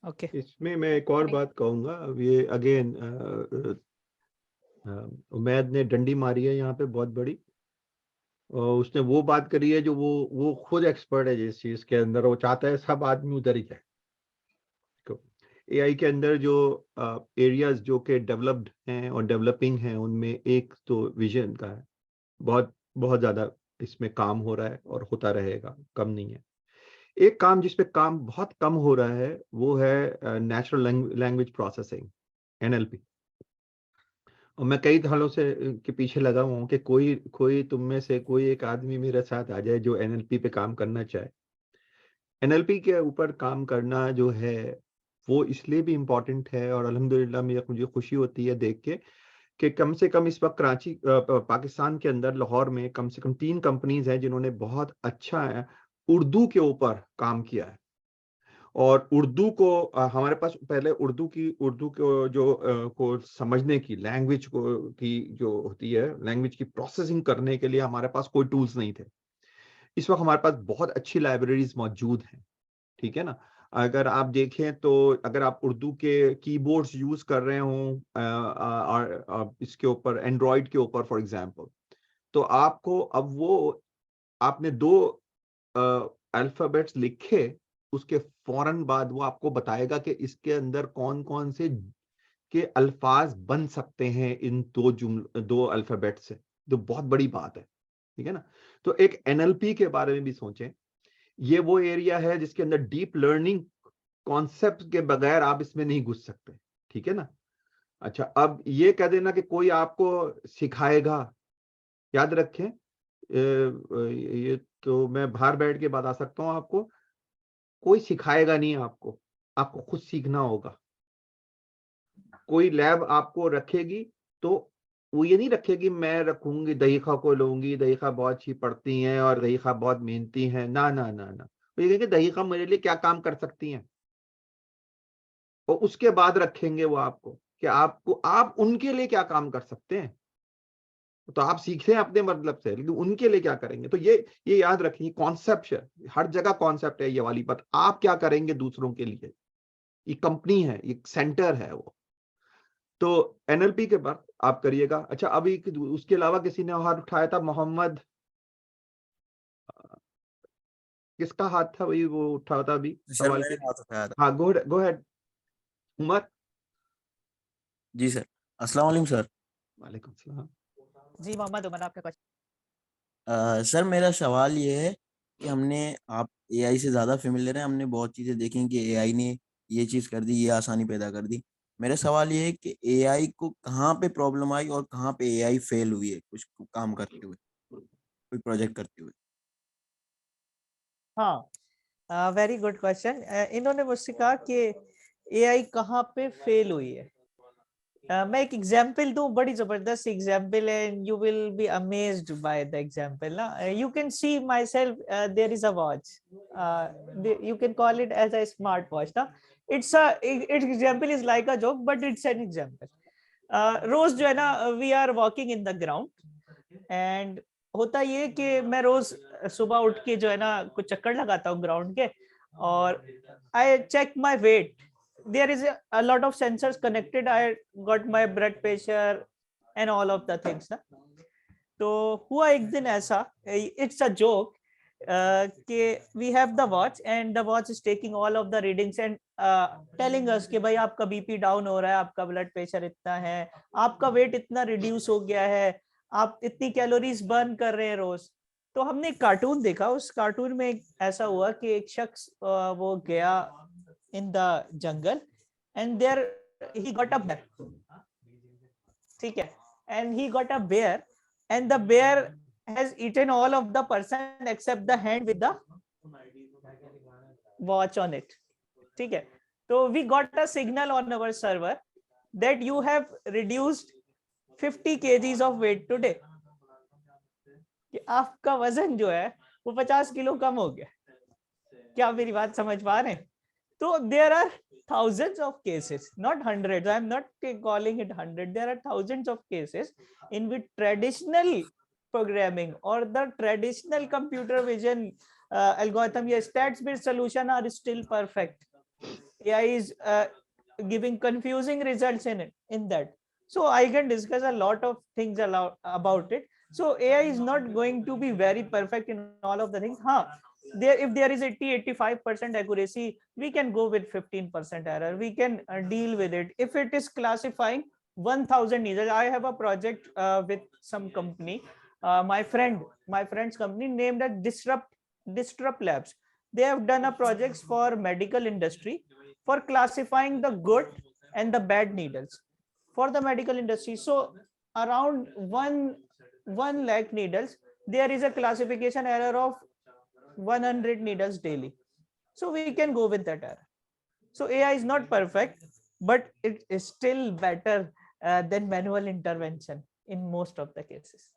Okay. इसमें मैं एक और बात कहूंगा। अब ये अगेन उमैद ने डंडी मारी है यहाँ पे बहुत बड़ी, और उसने वो बात करी है जो वो खुद एक्सपर्ट है जिस चीज के अंदर, वो चाहता है सब आदमी उधर ही जाए। एआई के अंदर जो एरियाज जो के डेवलप्ड हैं और डेवलपिंग हैं, उनमें एक तो विजन का है, बहुत बहुत ज्यादा इसमें काम हो रहा है और होता रहेगा, कम नहीं है। एक काम जिसपे काम बहुत कम हो रहा है वो है नेचुरल लैंग्वेज प्रोसेसिंग, NLP। और मैं कई सालों से के पीछे लगा हुआ हूँ कि कोई तुम में से कोई एक आदमी मेरे साथ आ जाए जो NLP पे काम करना चाहे। NLP के ऊपर काम करना जो है वो इसलिए भी इम्पोर्टेंट है, और अल्हम्दुलिल्लाह मुझे खुशी होती है देख के कि कम से कम इस वक्त कराची पाकिस्तान के अंदर लाहौर में कम से कम 3 कंपनीज हैं जिन्होंने बहुत अच्छा उर्दू के ऊपर काम किया है। और उर्दू को हमारे पास पहले उर्दू को जो को समझने की लैंग्वेज को की जो होती है, लैंग्वेज की प्रोसेसिंग करने के लिए हमारे पास कोई टूल्स नहीं थे। इस वक्त हमारे पास बहुत अच्छी लाइब्रेरीज मौजूद हैं, ठीक है ना। अगर आप देखें तो अगर आप उर्दू के कीबोर्ड्स यूज कर रहे हो इसके ऊपर एंड्रॉइड के ऊपर फॉर एग्जांपल, तो आपको अब वो आपने 2 अल्फाबेट्स लिखे, उसके फौरन बाद वो आपको बताएगा कि इसके अंदर कौन कौन से के अल्फाज बन सकते हैं इन दो अल्फाबेट से, तो बहुत बड़ी बात है, ठीक है ना। तो एक NLP के बारे में भी सोचें, ये वो एरिया है जिसके अंदर डीप लर्निंग कॉन्सेप्ट के बगैर आप इसमें नहीं घुस सकते, ठीक है ना। अच्छा, अब ये कह देना कि कोई आपको सिखाएगा, याद रखें ये तो मैं बाहर बैठ के बता सकता हूँ आपको, कोई सिखाएगा नहीं आपको, आपको खुद सीखना होगा। कोई लैब आपको रखेगी तो वो ये नहीं रखेगी मैं रखूंगी दहीखा को लूंगी, दहीखा बहुत अच्छी पढ़ती हैं और दहीखा बहुत मेहनती हैं, ना ना ना ना, वो ये कहेंगे दहीखा मेरे लिए क्या काम कर सकती हैं, और उसके बाद रखेंगे वो आपको कि आप उनके लिए क्या काम कर सकते हैं। तो आप सीखते हैं अपने मतलब से, लेकिन उनके लिए क्या करेंगे। तो ये याद रखिए, कॉन्सेप्ट है, हर जगह कॉन्सेप्ट है ये वाली बात, आप क्या करेंगे दूसरों के लिए। ये कंपनी है, ये सेंटर है वो। तो NLP के बाद आप करिएगा। अच्छा, अभी उसके अलावा किसी ने हाथ उठाया था, मोहम्मद, किसका हाथ था वही वो उठा था अभी सर सवाल मैंने के। हाथ उठाया था। हाँ, गो अहेड उमर। जी सर, अस्सलाम वालेकुम सर। वालेकुम सलाम। जी मोहम्मद उमर, आपका क्वेश्चन। सर मेरा सवाल ये है कि आप AI से ज़्यादा फेमिलियर हैं, हमने बहुत चीज़ें देखी कि AI ने ये चीज़ कर दी, ये आसानी पैदा कर दी। मेरा सवाल ये है कि AI को कहाँ पे प्रॉब्लम आई और कहाँ पे AI फेल हुई है कुछ काम करते हुए, कोई प्रोजेक्ट करते हुए। हाँ, वेरी गुड क्वेश्चन। इन्होंने मुझसे कहा कि AI कहाँ पे फेल हुई है। मैं एक एग्जाम्पल दूं, बड़ी जबरदस्त एग्जाम्पल है, and you will be amazed by the example ना। You can see myself, there is a watch, you can call it as a smart watch ना। It's example is like a joke but it's an example. रोज जो है ना, we are walking in the ground, and होता ये कि मैं रोज सुबह उठ के जो है ना कुछ चक्कर लगाता हूँ ग्राउंड के, और I check my weight. There is a lot of sensors connected. I got my blood pressure and all of the things ना. तो हुआ एक दिन ऐसा, it's a joke, कि we have the watch and the watch is taking all of the readings and telling us कि भाई आपका BP डाउन हो रहा है, आपका ब्लड प्रेशर इतना है, आपका वेट इतना रिड्यूस हो गया है, आप इतनी कैलोरीज बर्न कर रहे हैं रोज। तो हमने एक कार्टून देखा, उस कार्टून में ऐसा हुआ कि एक शख्स वो गया in the jungle and there he got a bear, ठीक है, and he got a bear and the bear has eaten all of the person except the hand with the watch on it, ठीक है। तो we got a signal on our server that you have reduced 50 kgs of weight today, कि आपका वजन जो है वो 50 किलो कम हो गया। क्या मेरी बात समझ पा रहे हैं? तो there are thousands of cases, not hundreds. I am not calling it 100. There are thousands of cases in which traditional programming or the traditional computer vision algorithm, yeah, stats-based solution are still perfect. AI is giving confusing results in that. So I can discuss a lot of things about it. So AI is not going to be very perfect in all of the things. If there is 80-85% accuracy, we can go with 15% error. We can deal with it. If it is classifying 1000 needles, I have a project with some company, my friend's company named as Disrupt Labs. They have done a projects for medical industry for classifying the good and the bad needles for the medical industry. So around 1 lakh needles, there is a classification error of 100 needles daily. So we can go with that error. So AI is not perfect, but it is still better than manual intervention in most of the cases.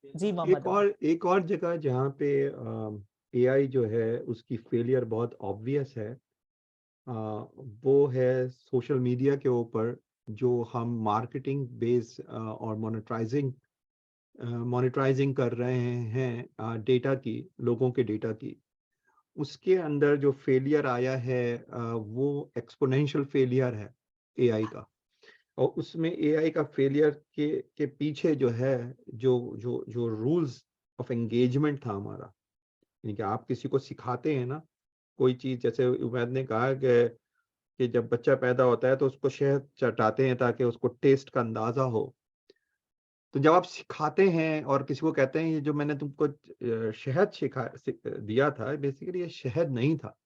जी मोहम्मद। एक और जगह जहाँ पे AI जो है उसकी फेलियर बहुत ऑब्वियस है, वो है सोशल मीडिया के ऊपर, जो हम मार्केटिंग बेस और मॉनिटराइजिंग कर रहे हैं डेटा की, लोगों के डेटा की, उसके अंदर जो फेलियर आया है वो एक्सपोनेंशियल फेलियर है AI का। और उसमें AI का फेलियर के पीछे जो है, जो रूल्स ऑफ एंगेजमेंट था हमारा, यानी कि आप किसी को सिखाते हैं ना कोई चीज, जैसे उमैद ने कहा कि कि जब बच्चा पैदा होता है तो उसको शहद चटाते हैं ताकि उसको टेस्ट का अंदाजा हो। तो जब आप सिखाते हैं और किसी को कहते हैं ये जो मैंने तुमको शहद दिया था, बेसिकली ये शहद नहीं था,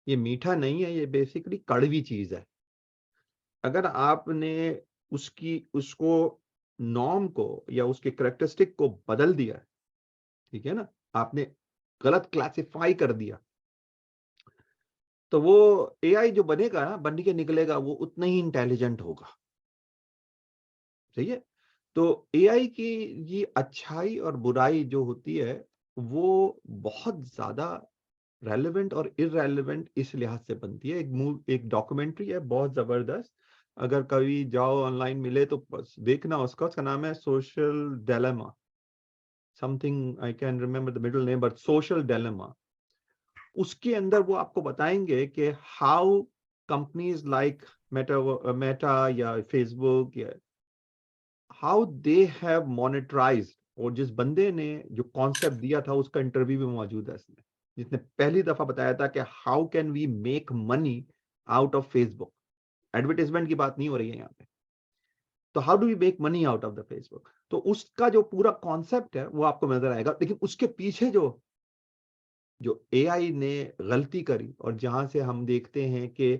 ये मीठा नहीं है, ये बेसिकली कड़वी चीज है। अगर आपने उसको नॉर्म को या उसके करेक्टरिस्टिक को बदल दिया, ठीक है ना, आपने गलत क्लासिफाई कर दिया, तो वो एआई जो बनेगा ना, बन के निकलेगा, वो उतना ही इंटेलिजेंट होगा। सही है। तो एआई की ये अच्छाई और बुराई जो होती है वो बहुत ज्यादा रेलेवेंट और इररेलेवेंट इस लिहाज से बनती है। एक डॉक्यूमेंट्री है बहुत जबरदस्त, अगर कभी जाओ ऑनलाइन मिले तो देखना उसका नाम है social dilemma, something I can remember the middle name, but social dilemma. उसके अंदर वो आपको बताएंगे कि हाउ कंपनीज लाइक मेटा या फेसबुक या हाउ दे हैव मॉनिटराइज्ड, और जिस बंदे ने जो कॉन्सेप्ट दिया था उसका इंटरव्यू भी मौजूद है इसमें, जिसने पहली दफा बताया था कि how can we make money out of Facebook. Advertisement की बात नहीं हो रही है यहाँ पे, तो how do we make money out of the Facebook. तो उसका जो पूरा कॉन्सेप्ट है वो आपको नजर आएगा, लेकिन उसके पीछे जो एआई ने गलती करी, और जहां से हम देखते हैं कि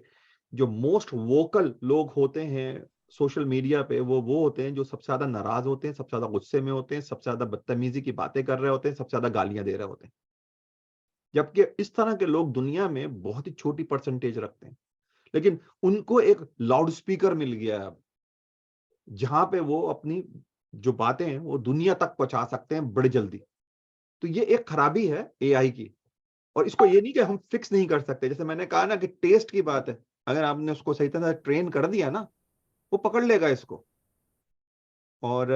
जो मोस्ट वोकल लोग होते हैं सोशल मीडिया पे, वो होते हैं जो सबसे ज्यादा नाराज होते हैं, सबसे ज्यादा गुस्से में होते हैं, सबसे ज्यादा बदतमीजी की बातें कर रहे होते हैं, सबसे ज्यादा गालियां दे रहे होते हैं। जबकि इस तरह के लोग दुनिया में बहुत ही छोटी परसेंटेज रखते हैं, लेकिन उनको एक लाउड स्पीकर मिल गया है अब, जहां पे वो अपनी जो बातें हैं वो दुनिया तक पहुंचा सकते हैं बड़ी जल्दी। तो ये एक खराबी है एआई की, और इसको ये नहीं कि हम फिक्स नहीं कर सकते। जैसे मैंने कहा ना कि टेस्ट की बात है, अगर आपने उसको सही तरह से ट्रेन कर दिया ना, वो पकड़ लेगा इसको। और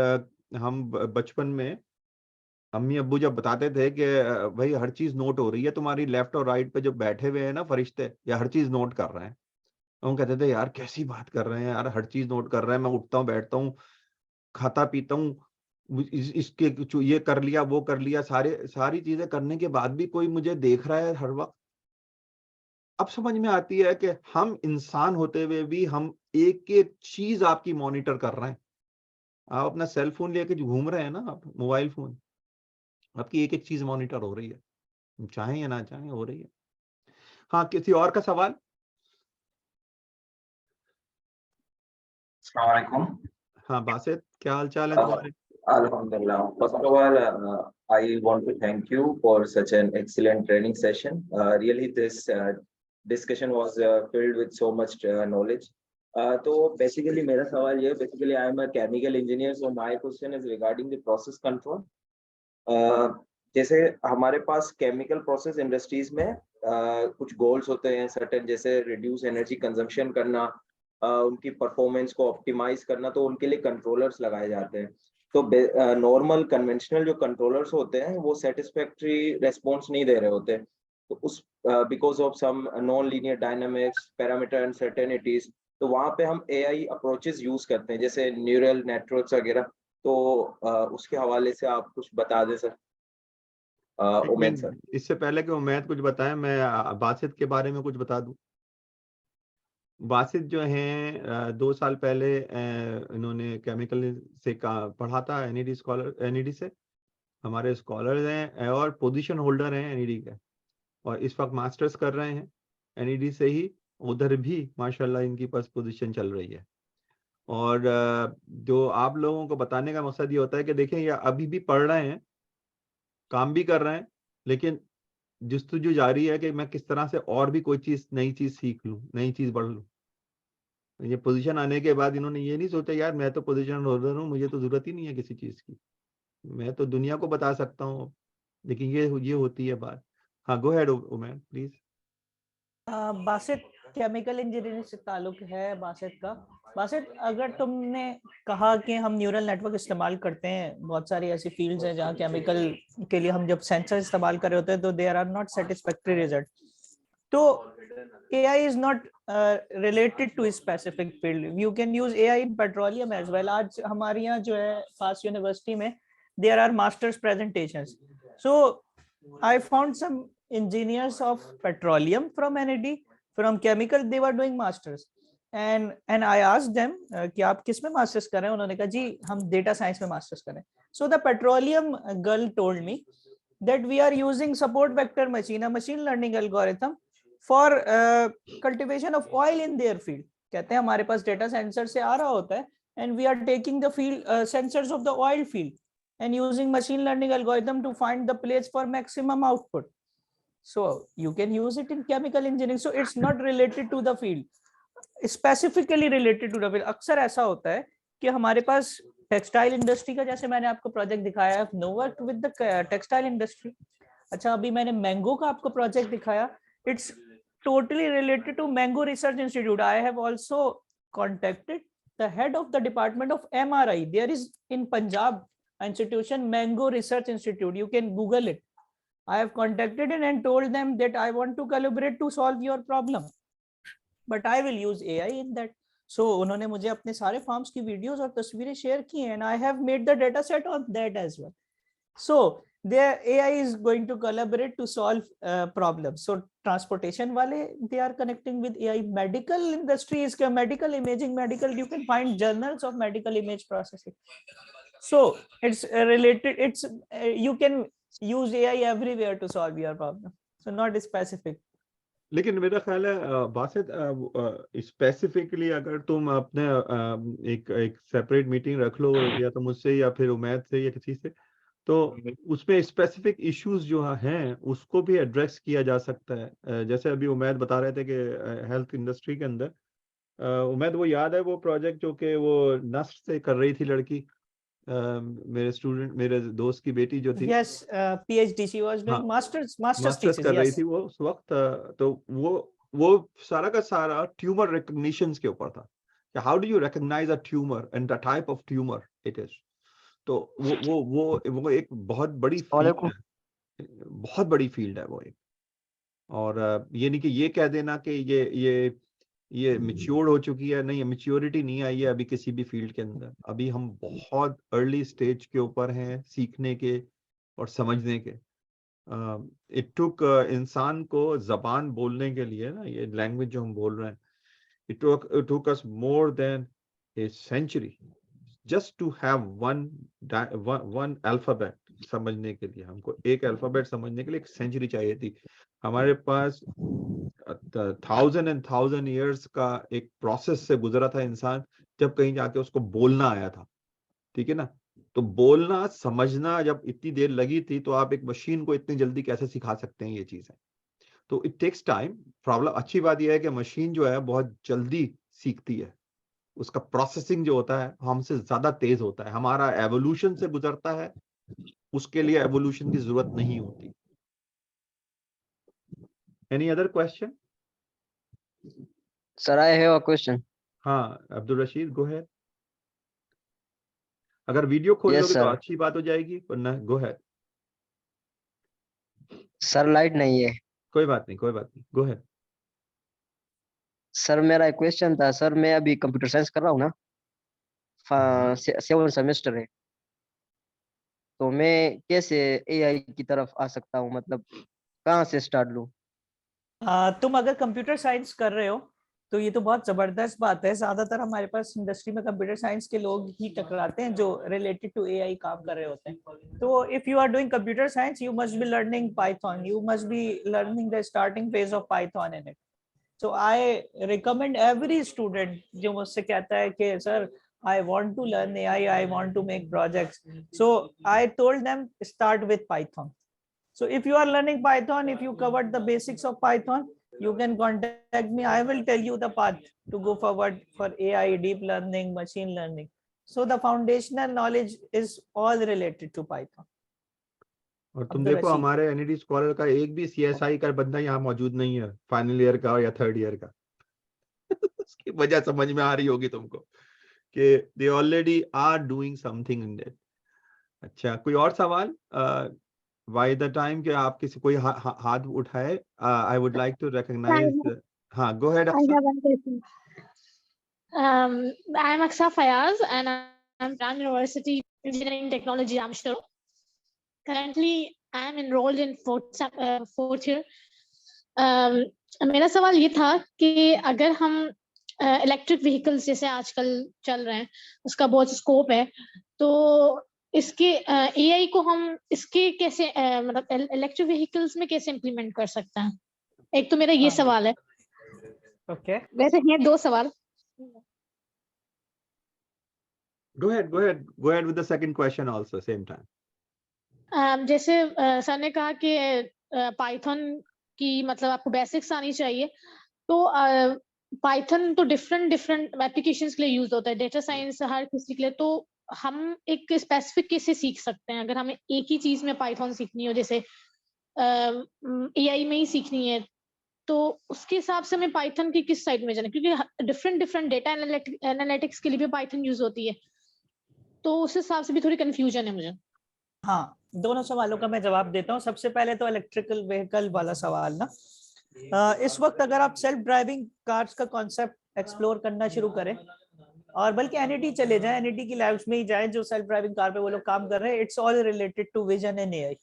हम बचपन में अम्मी अब्बू जब बताते थे कि भाई हर चीज नोट हो रही है, तुम्हारी लेफ्ट और राइट पे जो बैठे हुए हैं ना फरिश्ते, या हर चीज नोट कर रहे हैं। हम कहते थे यार कैसी बात कर रहे हैं यार, हर चीज नोट कर रहे हैं, मैं उठता हूँ बैठता हूँ खाता पीता हूँ, इसके ये कर लिया वो कर लिया, सारी चीजें करने के बाद भी कोई मुझे देख रहा है हर वक्त। अब समझ में आती है कि हम इंसान होते हुए भी हम एक एक चीज आपकी मॉनिटर कर रहे हैं। आप अपना सेल फोन लेके जो घूम रहे हैं ना, आप मोबाइल फोन, आपकी एक एक चीज मॉनिटर हो रही है, चाहें या ना चाहें हो रही है। हाँ, किसी और का सवाल? अस्सलाम वालेकुम। हाँ बासित, क्या हाल चाल है तुम्हारे? Alhamdulillah. First of all, I want to thank you for such an excellent training session. Really, this discussion was filled with so much knowledge. तो basically मेरा सवाल ये, basically I am a chemical engineer, so my question is regarding the process control. जैसे हमारे पास केमिकल प्रोसेस इंडस्ट्रीज में कुछ गोल्स होते हैं सर्टेन, जैसे रिड्यूस एनर्जी कंजम्पशन करना, उनकी परफॉर्मेंस को ऑप्टिमाइज करना, तो उनके लिए कंट्रोलर्स लगाए जाते हैं। तो नॉर्मल कन्वेंशनल जो कंट्रोलर्स होते हैं वो सेटिस्फैक्टरी रेस्पॉन्स नहीं दे रहे होते, तो उस because of some non linear dynamics parameter uncertainties, तो वहाँ पे हम एआई अप्रोचेस यूज करते हैं जैसे न्यूरल नेटवर्क्स वगैरह। तो उसके हवाले से आप कुछ बता दें सर। उमैद सर। इससे पहले कि उमैद कुछ बताएं, मैं बासित के बारे में कुछ बता दूं। बासित जो हैं 2 साल पहले इन्होंने केमिकल से पढ़ा था, एनईडी स्कॉलर, एनईडी से हमारे स्कॉलर्स हैं और पोजीशन होल्डर हैं एनईडी के, और इस वक्त मास्टर्स कर रहे हैं एनईडी से ही, उधर भी माशाल्लाह इनकी पास पोजीशन चल रही है। और जो आप लोगों को बताने का मकसद ये होता है कि देखें ये अभी भी पढ़ रहे हैं, काम भी कर रहे हैं, लेकिन जस्तुजू जारी है कि मैं किस तरह से और भी कोई चीज नई चीज सीख लूं, नई चीज बढ़ लूं। ये पोजीशन आने के बाद इन्होंने ये नहीं सोचा यार मैं तो पोजीशन होल्डर हूँ, मुझे तो जरूरत ही नहीं है किसी चीज की, मैं तो दुनिया को बता सकता हूँ। लेकिन ये होती है बात। हाँ go ahead Uman please. Basit, chemical engineering से ताल्लुक है बासित का। बासित, अगर तुमने कहा कि हम न्यूरल नेटवर्क इस्तेमाल करते हैं, बहुत सारी ऐसी फील्ड्स हैं जहाँ केमिकल के लिए हम जब सेंसर इस्तेमाल कर रहे होते हैं तो there are not satisfactory result, तो AI is not related to a specific field. You can use AI in petroleum as well. आज हमारे यहाँ जो है फास्ट यूनिवर्सिटी में there are masters presentations. So I found some engineers of petroleum from NED from chemical, they were doing masters, and I asked them कि आप किस में masters कर रहे हैं? उन्होंने कहा जी हम data science में masters कर रहे हैं. So the petroleum girl told me that we are using support vector machine, a machine learning algorithm for cultivation of oil in their field. कहते हैं हमारे पास data sensor से आ रहा होता है, and we are taking the field sensors of the oil field and using machine learning algorithm to find the place for maximum output. So you can use it in chemical engineering. So it's not related to the field, specifically related to the field. अक्सर ऐसा होता है कि हमारे पास टेक्सटाइल इंडस्ट्री का, जैसे मैंने आपको प्रोजेक्ट दिखाया है, no work with the textile industry. अच्छा, अभी मैंने मैंगो का आपको प्रोजेक्ट दिखाया, it's totally related to Mango Research Institute. I have also contacted the head of the department of MRI. There is in Punjab institution Mango Research Institute. You can Google it. I have contacted it and told them that I want to collaborate to solve your problem, but I will use AI in that. So उन्होंने मुझे अपने सारे फार्म्स की वीडियोस और तस्वीरें शेयर की हैं, and I have made the data set on that as well. So their AI is going to collaborate to solve problems. So transportation wale, they are connecting with AI. Medical industry is medical imaging, you can find journals of medical image processing. So it's related, it's you can use AI everywhere to solve your problem. So not specific. लेकिन मेरा ख्याल है बासित स्पेसिफिकली अगर तुम अपने एक सेपरेट मीटिंग रख लो या तो मुझसे या फिर उमैद से या किसी से, तो उसमें स्पेसिफिक इश्यूज जो हैं उसको भी एड्रेस किया जा सकता है. जैसे अभी उमैद बता रहे थे कि हेल्थ इंडस्ट्री के अंदर, उमैद वो याद है वो प्रोजेक्ट जो कि वो नस्ट से कर रही थी लड़की, मेरे स्टूडेंट, मेरे दोस्त की बेटी जो थी. Yes, PhD, she was doing master's thesis कर रही yes. थी वो उस वक्त. तो वो सारा का सारा ट्यूमर रिकॉग्निशंस के ऊपर था. How do you recognise a tumour and the type of tumour it is. तो वो एक बहुत बड़ी फील्ड है, बहुत बड़ी फील्ड है वो एक. और ये नहीं कि ये कह देना कि ये मैच्योर हो चुकी है, नहीं, मैच्योरिटी नहीं आई है अभी किसी भी फील्ड के अंदर. अभी हम बहुत अर्ली स्टेज के ऊपर हैं सीखने के और समझने के. इट टुक इंसान को जबान बोलने के लिए ना, ये लैंग्वेज जो हम बोल रहे हैं, it took us more than a century just to have one alphabet समझने के लिए. हमको एक अल्फाबेट समझने के लिए एक सेंचुरी चाहिए थी. हमारे पास 1000 years का एक प्रोसेस से गुजरा था इंसान, जब कहीं जाके उसको बोलना आया था. ठीक है ना. तो बोलना समझना जब इतनी देर लगी थी, तो आप एक मशीन को इतनी जल्दी कैसे सिखा सकते हैं ये चीजें. तो इट टेक्स टाइम. प्रॉब्लम, अच्छी बात यह है कि मशीन जो है बहुत जल्दी सीखती है, उसका प्रोसेसिंग जो होता है हमसे ज्यादा तेज होता है. हमारा एवोल्यूशन से गुजरता है, उसके लिए एवोल्यूशन की जरूरत नहीं होती. Any other question? Sir I have a question. हाँ अब्दुल रशीद, गो अहेड. अगर वीडियो खोल लोगे तो अच्छी बात हो जाएगी, वरना गो अहेड. सर लाइट नहीं है. कोई बात नहीं, गो अहेड. सर मेरा एक क्वेश्चन था. सर मैं अभी कंप्यूटर साइंस कर रहा हूँ ना, 7th सेमेस्टर है, तो मैं कैसे एआई की तरफ आ सकता हूँ, मतलब कहाँ से स्टार्ट लूँ? तुम अगर कंप्यूटर साइंस कर रहे हो तो ये तो बहुत जबरदस्त बात है. ज्यादातर हमारे पास इंडस्ट्री में कंप्यूटर साइंस के लोग ही टकराते हैं जो रिलेटेड टू एआई काम कर रहे होते हैं. तो if you are doing computer science, you must be learning Python, you must be learning the starting phase of Python in it. So I recommend every student जो मुझसे कहता है कि sir I want to learn AI, I want to make projects. So I told them start with Python. So if you are learning Python, if you covered the basics of Python, you can contact me. I will tell you the path to go forward for AI, deep learning, machine learning. So the foundational knowledge is all related to Python. और तुम देखो हमारे एनईडी स्कॉलर का एक भी सीएसआई का बंदा यहाँ मौजूद नहीं है, फाइनल ईयर का या थर्ड ईयर का. उसकी वजह समझ में आ रही होगी तुमको कि they already are doing something in that. अच्छा, कोई और सवाल? बाय द टाइम कि आप किसी कोई हाथ उठाए, I would like to recognize. हाँ, go ahead. I am Aqsa Fayyaz and I'm from University Engineering Technology, Amsterdam. Currently, I am enrolled in fourth year. मेरा सवाल ये था कि अगर हम इलेक्ट्रिक व्हीकल्स जैसे आजकल चल रहे हैं उसका बहुत स्कोप है, तो इसके एआई को हम इसके कैसे मतलब इलेक्ट्रिक व्हीकल्स में कैसे इम्प्लीमेंट कर सकते हैं? एक तो मेरा ये सवाल है। ओके, वैसे ये 2 सवाल। Go ahead with the second question also, same time. जैसे सर ने कहा कि पाइथन की मतलब आपको बेसिक्स आनी चाहिए, तो पाइथन तो डिफरेंट एप्लीकेशंस के लिए यूज होता है, डेटा साइंस हर किसी के लिए, तो हम एक स्पेसिफिक कैसे सीख सकते हैं? अगर हमें एक ही चीज में पाइथन सीखनी हो, जैसे एआई में ही सीखनी है, तो उसके हिसाब से हमें पाइथन की किस साइड में जाना, क्योंकि डिफरेंट डेटा एनालिटिक्स के लिए भी पाइथन यूज होती है, तो उस हिसाब से भी थोड़ी कंफ्यूजन है मुझे। हाँ, दोनों सवालों का मैं जवाब देता हूँ। सबसे पहले तो इलेक्ट्रिकल व्हीकल वाला सवाल ना, इस वक्त अगर आप सेल्फ ड्राइविंग कार्स का कॉन्सेप्ट एक्सप्लोर करना शुरू करें, और बल्कि एनईटी चले जाएं, एनईटी की लैब्स में ही जाएं जो सेल्फ ड्राइविंग कार पे वो लोग काम कर रहे हैं, it's all related to vision and AI.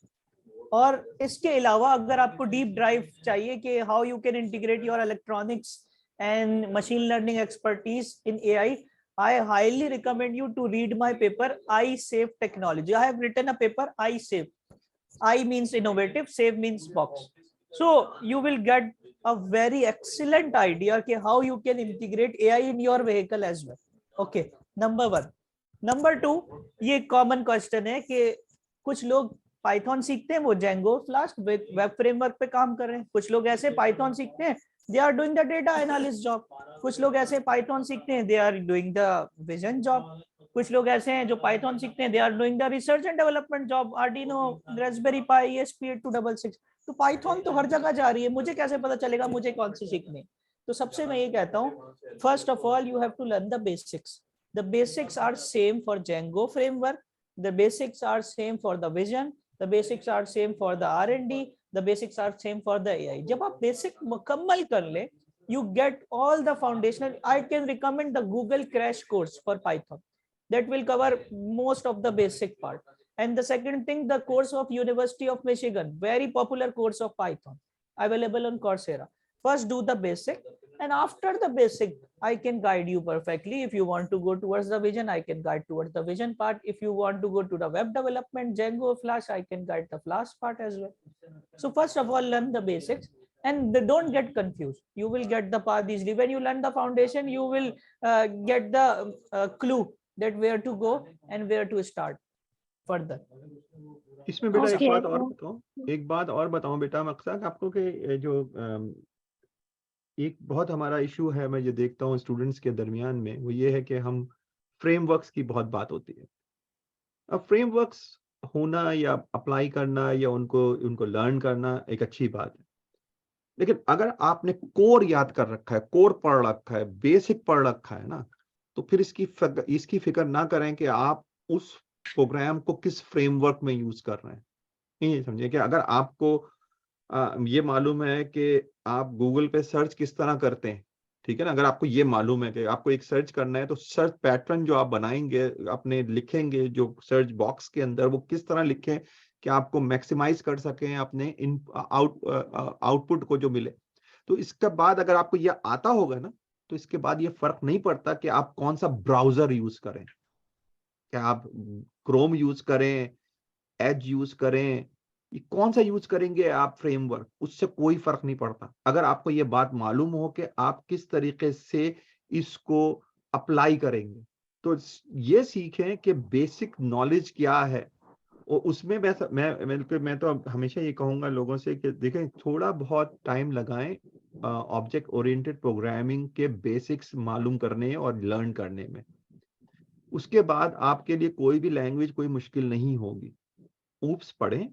और इसके अलावा अगर आपको डीप ड्राइव चाहिए कि how you can integrate your electronics and machine learning expertise in AI, I highly recommend you to read my paper, iSafe Technology. I have written a paper, iSafe. I means innovative, save means box. So you will get a very excellent idea कि how you can integrate AI in your vehicle as well. Okay, number 1. Number 2, ये common question है कि कुछ लोग Python सीखते हैं, वो Django Flask वेब फ्रेमवर्क पे काम कर रहे हैं। कुछ लोग ऐसे Python सीखते हैं, they are doing the data analyst job. कुछ लोग ऐसे Python सीखते हैं, they are doing the vision job. कुछ लोग ऐसे हैं जो Python सीखते हैं, they are doing the research and development job, Arduino, Raspberry Pi, ESP8266. तो Python तो हर जगह जा रही है, मुझे कैसे पता चलेगा मुझे कौन सी सीखनी? तो सबसे मैं ये कहता हूँ, first of all you have to learn the basics. The basics are same for Django framework, the basics are same for the vision, the basics are same for the R&D, the basics are same for the AI. जब आप basic मुकम्मल कर ले, you get all the foundational. I can recommend the Google crash course for Python that will cover most of the basic part. And the second thing, the course of University of Michigan, very popular course of Python, available on Coursera. First do the basic, and after the basic I can guide you perfectly. If you want to go towards the vision, I can guide towards the vision part. If you want to go to the web development, Django, Flash, I can guide the Flash part as well. So first of all, learn the basics, and don't get confused. You will get the path easily. When you learn the foundation, you will get the clue that where to go and where to start further. इसमें बेटा एक बात और बताऊं बेटा मकसद आपको कि जो एक बहुत हमारा इशू है, मैं ये देखता हूँ स्टूडेंट्स के दरमियान में, वो ये है कि हम फ्रेमवर्क्स की बहुत बात होती है। अब फ्रेमवर्क्स होना या अप्लाई करना या उनको लर्न करना एक अच्छी बात है, लेकिन अगर आपने कोर याद कर रखा है, कोर पढ़ रखा है, बेसिक पढ़ रखा है ना, तो फिर इसकी फिक्र ना करें कि आप उस प्रोग्राम को किस फ्रेमवर्क में यूज कर रहे हैं। ये समझिए कि अगर आपको ये मालूम है कि आप गूगल पे सर्च किस तरह करते हैं, ठीक है ना, अगर आपको ये मालूम है कि आपको एक सर्च करना है, तो सर्च पैटर्न जो आप बनाएंगे, अपने लिखेंगे जो सर्च बॉक्स के अंदर, वो किस तरह लिखें कि आपको मैक्सिमाइज कर सकें अपने आउटपुट को जो मिले। तो इसके बाद अगर आपको ये आता होगा ना, तो इसके बाद ये फर्क नहीं पड़ता कि आप कौन सा ब्राउजर यूज करें, क्या आप क्रोम यूज करें, एज यूज करें, ये कौन सा यूज करेंगे आप फ्रेमवर्क, उससे कोई फर्क नहीं पड़ता। अगर आपको ये बात मालूम हो कि आप किस तरीके से इसको अप्लाई करेंगे, तो ये सीखें कि बेसिक नॉलेज क्या है। और उसमें मैं तो हमेशा ये कहूंगा लोगों से कि देखें, थोड़ा बहुत टाइम लगाएं ऑब्जेक्ट ओरिएंटेड प्रोग्रामिंग के बेसिक्स मालूम करने और लर्न करने में। उसके बाद आपके लिए कोई भी लैंग्वेज कोई मुश्किल नहीं होगी। ऊप्स पढ़ें,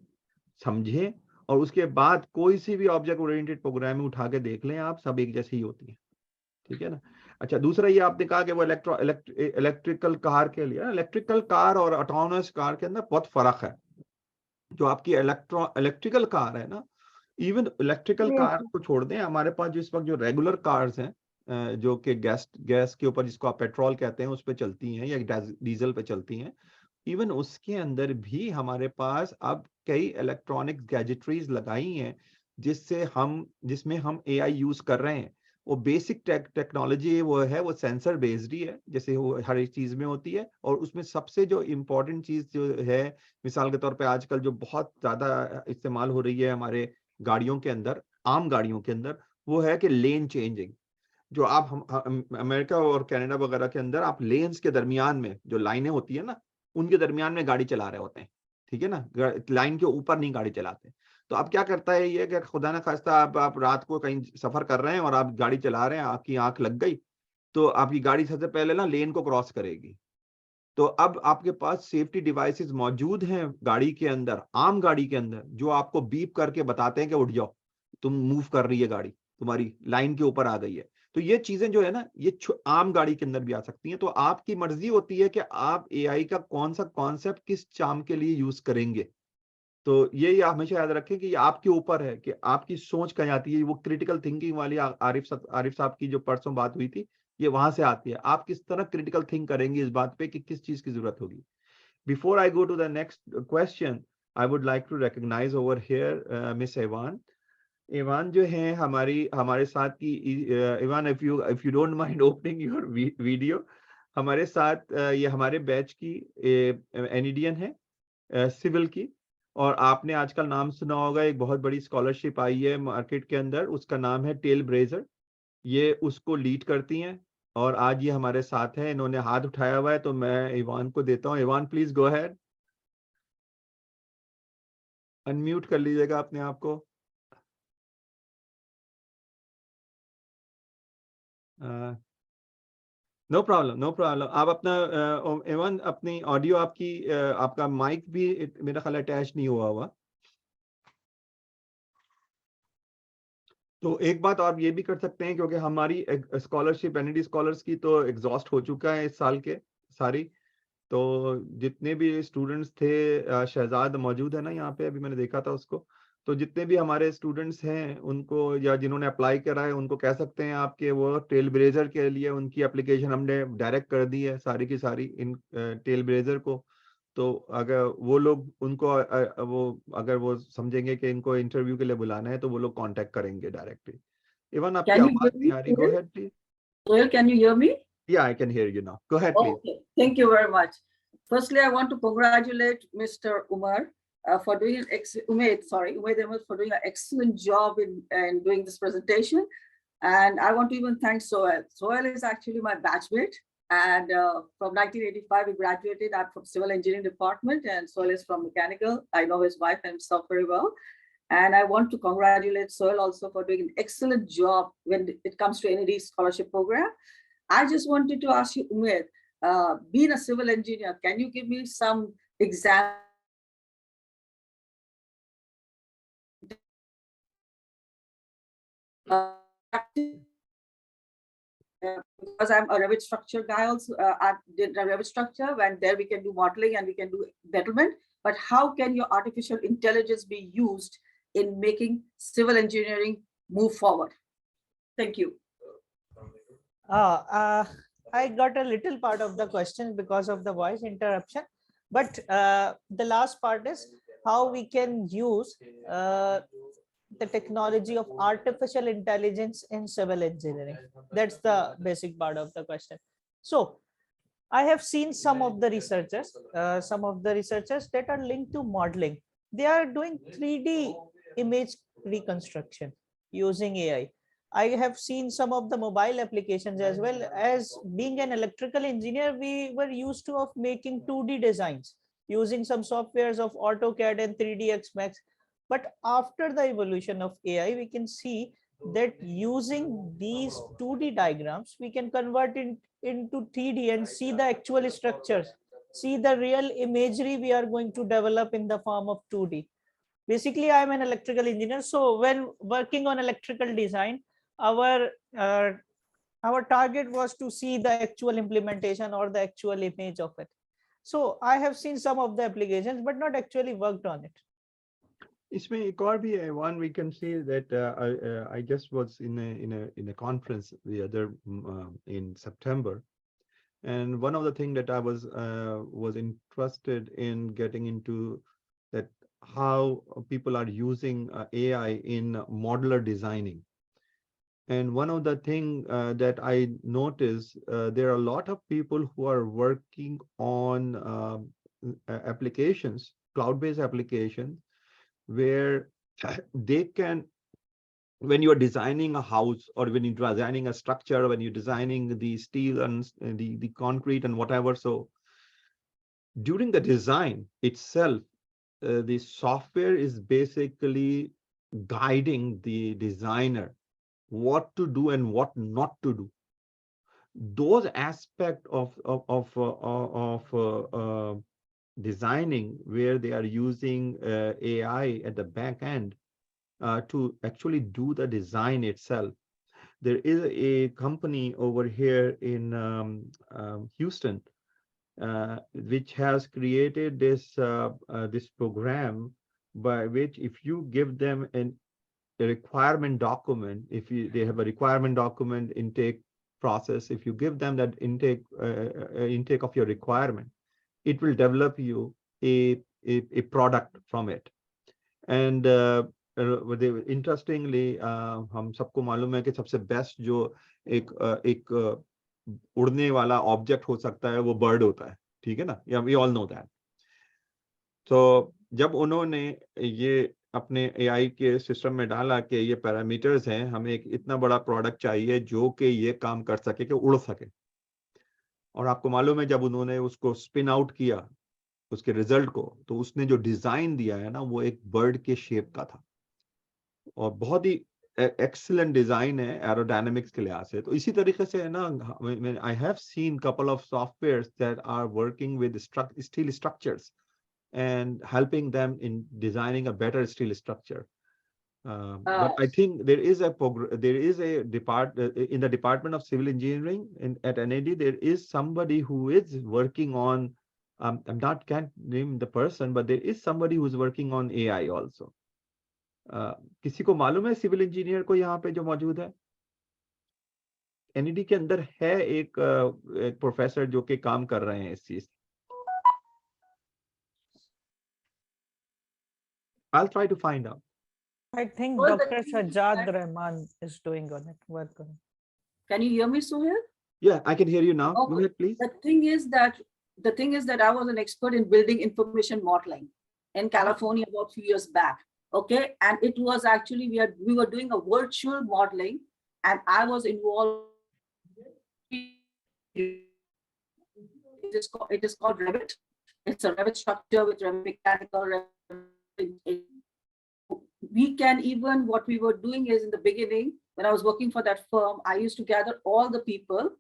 समझें, और उसके बाद कोई सी भी ऑब्जेक्ट ओरिएंटेड प्रोग्रामिंग उठा के देख लें आप, सब एक जैसी ही होती है, ठीक है ना। अच्छा, दूसरा ये आपने कहा कि वो इलेक्ट्रिकल कार के लिए, इलेक्ट्रिकल कार और ऑटोनोमस कार के अंदर बहुत फर्क है। जो आपकी इलेक्ट्रिकल कार है ना, इवन इलेक्ट्रिकल कार को छोड़ दें, हमारे पास जो इस वक्त जो रेगुलर कार्स हैं, जो कि गैस के ऊपर, जिसको आप पेट्रोल कहते हैं, उस पर चलती हैं या डीजल पे चलती हैं, इवन उसके अंदर भी हमारे पास अब कई इलेक्ट्रॉनिक गैजेटरीज लगाई हैं जिसमें हम AI यूज कर रहे हैं, वो बेसिक टेक्नोलॉजी वो है, वो सेंसर बेस्ड ही है, जैसे वो हर एक चीज में होती है। और उसमें सबसे जो इम्पोर्टेंट चीज जो है, मिसाल के तौर पे आजकल जो बहुत ज्यादा इस्तेमाल हो रही है हमारे गाड़ियों के अंदर, आम गाड़ियों के अंदर, वो है कि लेन चेंजिंग। जो आप अमेरिका और कनाडा वगैरह के अंदर आप लेन्स के दरमियान में जो लाइनें होती है ना, उनके दरमियान में गाड़ी चला रहे होते हैं, ठीक है ना, लाइन के ऊपर नहीं गाड़ी चलाते। तो अब क्या करता है ये कि खुदा ना खास्ता आप रात को कहीं सफर कर रहे हैं और आप गाड़ी चला रहे हैं, आपकी आंख लग गई, तो आपकी गाड़ी सबसे पहले ना लेन को क्रॉस करेगी। तो अब आपके पास सेफ्टी डिवाइसेस मौजूद हैं गाड़ी के अंदर, आम गाड़ी के अंदर, जो आपको बीप करके बताते हैं कि उठ जाओ, तुम मूव कर रही है गाड़ी, तुम्हारी लाइन के ऊपर आ गई है। तो ये चीजें जो है ना, ये आम गाड़ी के अंदर भी आ सकती हैं। तो आपकी मर्जी होती है कि आप AI का कौन सा कॉन्सेप्ट किस काम के लिए यूज करेंगे। तो ये हमेशा याद रखें कि ये आपके ऊपर है कि आपकी सोच कहाँ जाती है। वो क्रिटिकल थिंकिंग वाली आरिफ साहब की जो परसों बात हुई थी, ये वहां से आती है। आप किस तरह क्रिटिकल थिंक करेंगे इस बात पे कि किस चीज की जरूरत होगी। Before I go to the next question, I would like to recognise over here Miss Evan. Evan जो है हमारे साथ की, Evan if you don't mind opening your video, हमारे साथ ये हमारे बैच की एनिडियन है, सिविल की। और आपने आजकल नाम सुना होगा, एक बहुत बड़ी स्कॉलरशिप आई है मार्केट के अंदर, उसका नाम है टेलब्लेजर। ये उसको लीड करती हैं और आज ये हमारे साथ है। इन्होंने हाथ उठाया हुआ है, तो मैं इवान को देता हूँ। Evan please go ahead, unmute कर लीजिएगा अपने आप को। No problem, no problem. आप अपना इवान अपनी ऑडियो आपकी आपका माइक भी मेरा ख्याल अटैच नहीं हुआ हुआ। तो एक बात आप ये भी कर सकते हैं, क्योंकि हमारी स्कॉलरशिप एनईडी स्कॉलर्स की तो एग्जॉस्ट हो चुका है इस साल के सारी। तो जितने भी स्टूडेंट्स थे, शहजाद मौजूद है ना यहाँ पे, अभी मैंने देखा था उसको। तो जितने भी हमारे स्टूडेंट्स हैं उनको, या जिन्होंने अप्लाई करा है, उनको कह सकते हैं आपके वो टेलब्लेजर के लिए उनकी एप्लीकेशन हमने डायरेक्ट कर दी है सारी की सारी इन टेलब्लेजर को। तो अगर वो लोग उनको अगर वो समझेंगे कि इनको इंटरव्यू के लिए बुलाना है, तो वो लोग कांटेक्ट करेंगे डायरेक्टली। इवन आपकी Can you आवाज hear नहीं me? आ रही, go ahead please. Sohail, can you hear me? या I can hear you now, go ahead please. Okay, thank you very much. Firstly, I want to congratulate Mr. Umaid for doing Umaid Ahmed for doing an excellent job in doing this presentation. And I want to even thank Sohail. Sohail is actually my batchmate. And from 1985, we graduated. I'm from Civil Engineering Department, and Sohail is from Mechanical. I know his wife and himself very well. And I want to congratulate Sohail also for doing an excellent job when it comes to NED scholarship program. I just wanted to ask you, Umaid, being a civil engineer, can you give me some examples? Because I'm a Revit structure guy also, I did a Revit structure, when there we can do modeling and we can do betterment, but how can your artificial intelligence be used in making civil engineering move forward? Thank you. I got a little part of the question because of the voice interruption, but the last part is how we can use the technology of artificial intelligence in civil engineering. That's the basic part of the question. So I have seen some of the researchers that are linked to modeling. They are doing 3D image reconstruction using AI. I have seen some of the mobile applications as well. As being an electrical engineer, we were used to of making 2D designs using some softwares of AutoCAD and 3ds Max. But after the evolution of AI, we can see that using these 2D diagrams, we can convert it into 3D and see the actual structures, see the real imagery we are going to develop in the form of 2D. Basically, I'm an electrical engineer. So when working on electrical design, our target was to see the actual implementation or the actual image of it. So I have seen some of the applications, but not actually worked on it. इसमें एक और भी है, one we can see that I just was in a conference the other in September, and one of the things that I was interested in getting into, that how people are using AI in modular designing. And one of the thing that I noticed, there are a lot of people who are working on applications, cloud-based applications, where they can, when you are designing a house or when you're designing a structure, when you're designing the steel and the concrete and whatever, so during the design itself, the software is basically guiding the designer what to do and what not to do. Those aspects of designing where they are using AI at the back end to actually do the design itself. There is a company over here in Houston, which has created this this program by which if you give them a requirement document, if they have a requirement document intake process, if you give them that intake of your requirement, it will develop you a product from it. And interestingly, हम सबको मालूम है कि सबसे बेस्ट जो एक उड़ने वाला ऑब्जेक्ट हो सकता है वो बर्ड होता है, ठीक है ना, या वी ऑल नो दैट. तो जब उन्होंने ये अपने AI के सिस्टम में डाला कि ये पैरामीटर्स हैं, हमें एक इतना बड़ा प्रोडक्ट चाहिए जो कि ये काम कर सके, कि उड़ सके, और आपको मालूम है जब उन्होंने उसको स्पिन आउट किया उसके रिजल्ट को, तो उसने जो डिजाइन दिया है ना वो एक बर्ड के शेप का था और बहुत ही एक्सीलेंट डिजाइन है एरोडायनामिक्स के लिहाज से. तो इसी तरीके से है ना, I have seen couple of softwares that are working with steel structures and helping them in designing a better steel structure. But I think there is a in the Department of Civil Engineering at NAD, there is somebody who is working on, can't name the person, but there is somebody who is working on AI also. किसी को मालूम है सिविल इंजीनियर को यहाँ पे जो मौजूद है? NAD के अंदर है एक प्रोफेसर जो कि काम कर रहे हैं इस चीज. I'll try to find out. I think Well, the Dr. thing is Sajjad that- Rahman is doing on it. Work on it. Can you hear me, Suhail? Yeah, I can hear you now. Go Okay. ahead, please. The thing is that I was an expert in building information modeling in California about a few years back. Okay, and it was actually we were doing a virtual modeling, and I was involved. It is called Revit. It's a Revit structure with Revit mechanical. We can even, what we were doing is in the beginning, when I was working for that firm, I used to gather all the people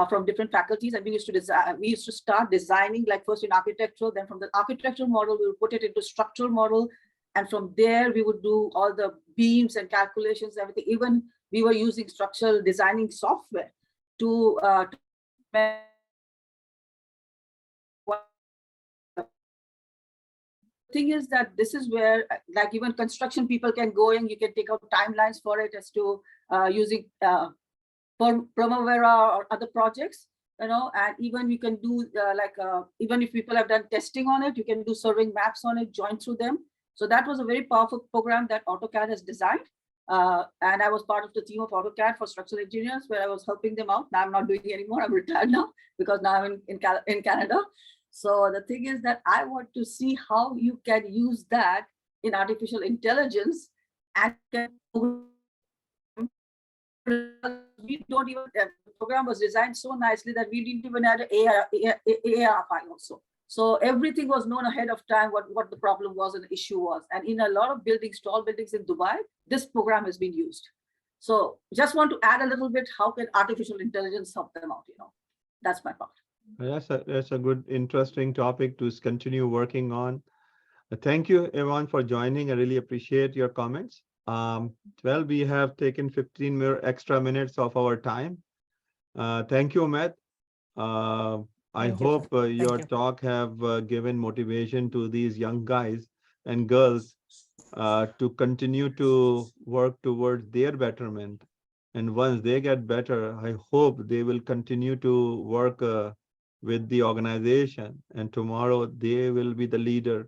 from different faculties, and we used to design. We used to start designing, like first in architectural, then from the architectural model, we would put it into structural model, and from there we would do all the beams and calculations, everything. Even we were using structural designing software to thing is that this is where, like, even construction people can go in, you can take out timelines for it as to using Primavera or other projects, you know, and even you can do even if people have done testing on it, you can do surveying maps on it, join through them. So that was a very powerful program that AutoCAD has designed. And I was part of the team of AutoCAD for structural engineers, where I was helping them out. Now I'm not doing it anymore. I'm retired now because now I'm in Canada. So the thing is that I want to see how you can use that in artificial intelligence, and we don't even, the program was designed so nicely that we didn't even add an AR file also. So everything was known ahead of time what the problem was and the issue was. And in a lot of buildings, tall buildings in Dubai, this program has been used. So just want to add a little bit, how can artificial intelligence help them out, you know? That's my part. That's a good, interesting topic to continue working on. Thank you, everyone, for joining. I really appreciate your comments. Well, we have taken 15 more extra minutes of our time. Thank you, Ahmed. I hope your talk have given motivation to these young guys and girls to continue to work towards their betterment. And once they get better, I hope they will continue to work with the organization, and tomorrow they will be the leader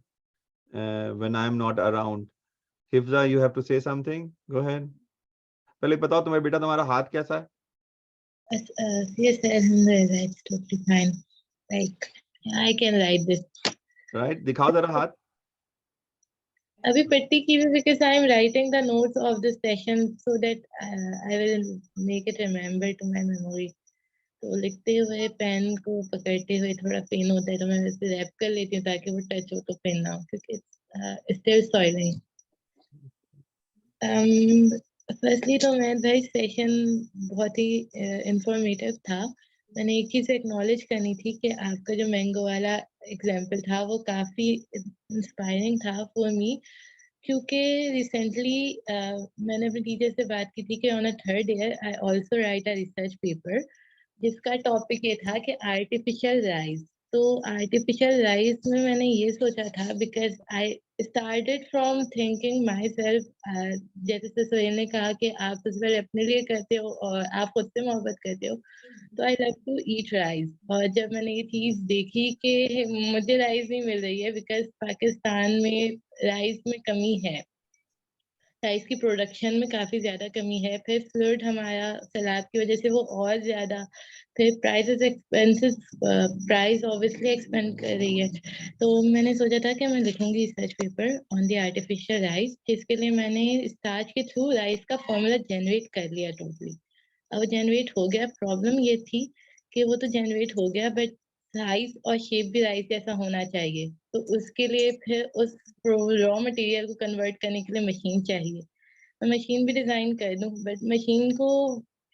when I am not around. Hifza, you have to say something. Go ahead. पहले बताओ तुम्हारे बेटा तुम्हारा हाथ कैसा है? Yes, alhamdulillah, it's totally fine. Like, I can write this. Right? दिखाओ जरा हाथ. अभी पट्टी की भी because I am writing the notes of this session so that I will make it remember to my memory. तो लिखते हुए पेन को पकड़ते हुए थोड़ा पेन होता है तो मैं वैसे रैप कर लेती हूँ ताकि वो टच हो तो पेन ना हो क्योंकि still soiling. फर्स्टली तो मैं भाई सेशन बहुत ही इंफॉर्मेटिव था. मैंने एक चीज एक्नॉलेज करनी थी कि आपका जो मैंगो वाला एग्जांपल था वो काफी इंस्पायरिंग था फॉर मी क्योंकि रिसेंटली मैंने अपने टीचर से बात की थी कि on a third year I also right a research paper जिसका टॉपिक ये था कि आर्टिफिशियल राइस. तो आर्टिफिशियल राइस में मैंने ये सोचा था because I started from thinking my self जैसे सुहेल ने कहा कि आप उस बार अपने लिए करते हो और आप खुद से मोहब्बत करते हो तो I love to eat rice. और जब मैंने ये चीज़ देखी कि मुझे राइस नहीं मिल रही है बिकॉज पाकिस्तान में राइस में कमी है, राइस की प्रोडक्शन में काफ़ी ज़्यादा कमी है. फिर फ्लड हमारा सैलाब की वजह से वो और ज़्यादा, फिर prices expenses price obviously expand कर रही है. तो मैंने सोचा था कि मैं लिखूंगी research paper on the artificial rice जिसके लिए मैंने स्टार्च के थ्रू राइस का फॉर्मूला जनरेट कर लिया टोटली. अब जनरेट हो गया. प्रॉब्लम ये थी कि वो तो जनरेट हो गया बट साइज और शेप भी राइस जैसा होना चाहिए. तो उसके लिए फिर उस रॉ मटेरियल को कन्वर्ट करने के लिए मशीन चाहिए. मैं मशीन भी डिज़ाइन कर दूँ बट मशीन को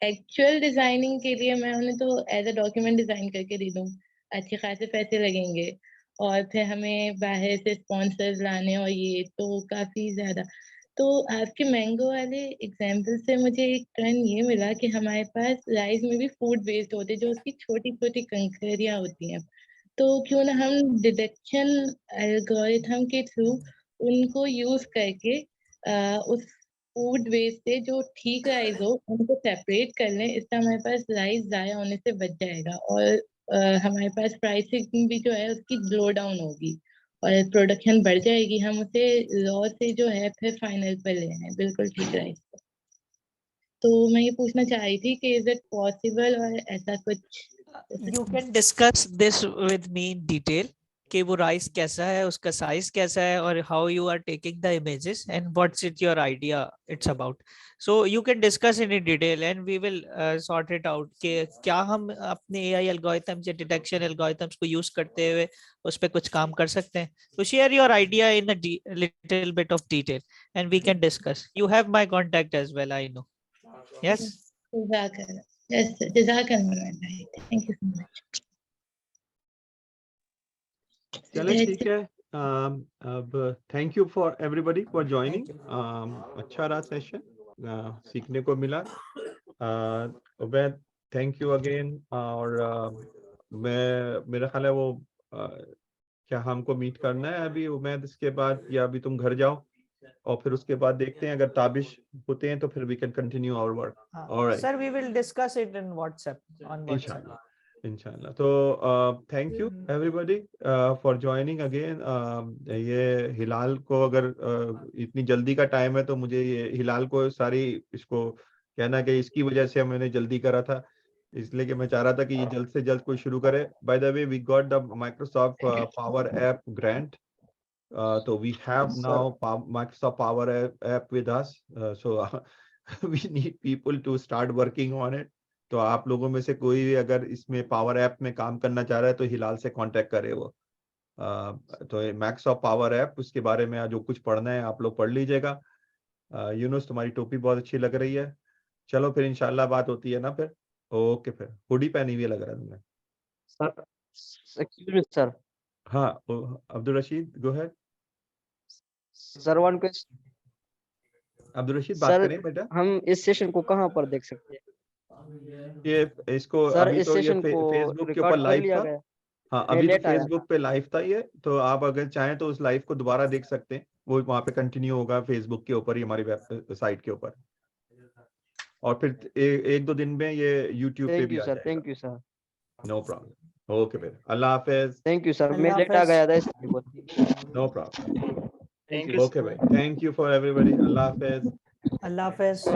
एक्चुअल डिज़ाइनिंग के लिए मैं उन्हें तो एज अ डॉक्यूमेंट डिज़ाइन करके दे दूँ, अच्छे खासे पैसे लगेंगे और फिर हमें बाहर से स्पॉन्सर्स लाने और ये तो काफ़ी ज़्यादा. तो आपके मैंगो वाले एग्जाम्पल से मुझे एक टर्न ये मिला कि हमारे पास राइस में भी फूड वेस्ट होते हैं जो उसकी छोटी छोटी कंकरियाँ होती हैं. तो क्यों ना हम डिडक्शन एल्गोरिथम के थ्रू उनको यूज़ करके उस फूड वेस्ट से जो ठीक राइस हो उनको सेपरेट कर लें. इससे हमारे पास राइस ज़ाया होने से बच जाएगा और हमारे पास प्राइसिंग भी जो है उसकी लो डाउन होगी और प्रोडक्शन बढ़ जाएगी. हम उसे रॉ से जो है फिर फाइनल पर ले आए बिल्कुल ठीक राइस. तो मैं ये पूछना चाह रही थी कि इज इट पॉसिबल और ऐसा कुछ. You can discuss this with me in detail कि वो राइस कैसा है, उसका साइज कैसा है और how you are taking the images and what's it your idea it's about. So you can discuss in detail and we will sort it out कि क्या हम अपने AI algorithms या detection algorithms को use करते हुए उस पर कुछ काम कर सकते हैं. So share your idea in a little bit of detail and we can discuss. You have my contact as well, I know. Yes. Yes, Jazakallah. Thank you so much. चले ठीक है. अब thank you for everybody for joining. अच्छा रहा सेशन, सीखने को मिला. Ubaid thank you again. और मैं मेरा ख्याल है वो क्या हमको मीट करना है अभी उमैद इसके बाद या अभी तुम घर जाओ और फिर उसके बाद देखते हैं अगर ताबिश होते हैं तो फिर we can continue our work. Alright Sir, we will discuss it in WhatsApp on WhatsApp. इंशाल्लाह. तो thank you everybody for joining again. ये हिलाल को अगर इतनी जल्दी का टाइम है तो मुझे ये हिलाल को सारी इसको कहना कि इसकी वजह से मैंने जल्दी करा था इसलिए कि मैं चाह रहा था कि ये जल्द से जल्द कोई शुरू करे. By the way we got the Microsoft Power App grant. So we have now Microsoft Power app with us. So we need people to start working on it. तो आप लोगों में से कोई भी अगर इसमें पावर ऐप में काम करना चाह रहा है तो हिलाल से कांटेक्ट करे वो. तो Microsoft पावर ऐप उसके बारे में जो कुछ पढ़ना है आप लोग पढ़ लीजिएगा. यूनुस तुम्हारी टोपी बहुत अच्छी लग रही है. चलो फिर इंशाल्लाह बात होती है ना फिर. ओके फिर हुडी पहनी हुई लग रहा है तुमने. Sir excuse me sir. हाँ Abdul Rashid go ahead. Sir one question. Abdul Rashid बात सर करें बेटा. हम इस सेशन को कहाँ पर देख सकते हैं? ये इसको सर अभी इस तो ये सेशन को फेसबुक के ऊपर रिकॉर्ड कर लाइव लिया था. गया. हाँ मैं अभी तो लेट आया था. फेसबुक पे लाइव था ये. तो आप अगर चाहें तो उस लाइव को दोबारा देख सकते हैं. वो वहाँ पे कंटिन्यू होगा फेसबुक के ऊपर ही हमारी वेबसाइट के ऊपर. और फिर एक दो दिन में ये यूट्यूब पे भी आ जाएगा. Thank you sir. No problem. Okay फिर अल्लाह हाफिज. Thank you sir. मैं अल्लाह लेट आ हाफिज. गया था इसलिए. No problem. Thank you. Okay, bhai. Thank you for everybody. Allah Hafiz. Allah Hafiz.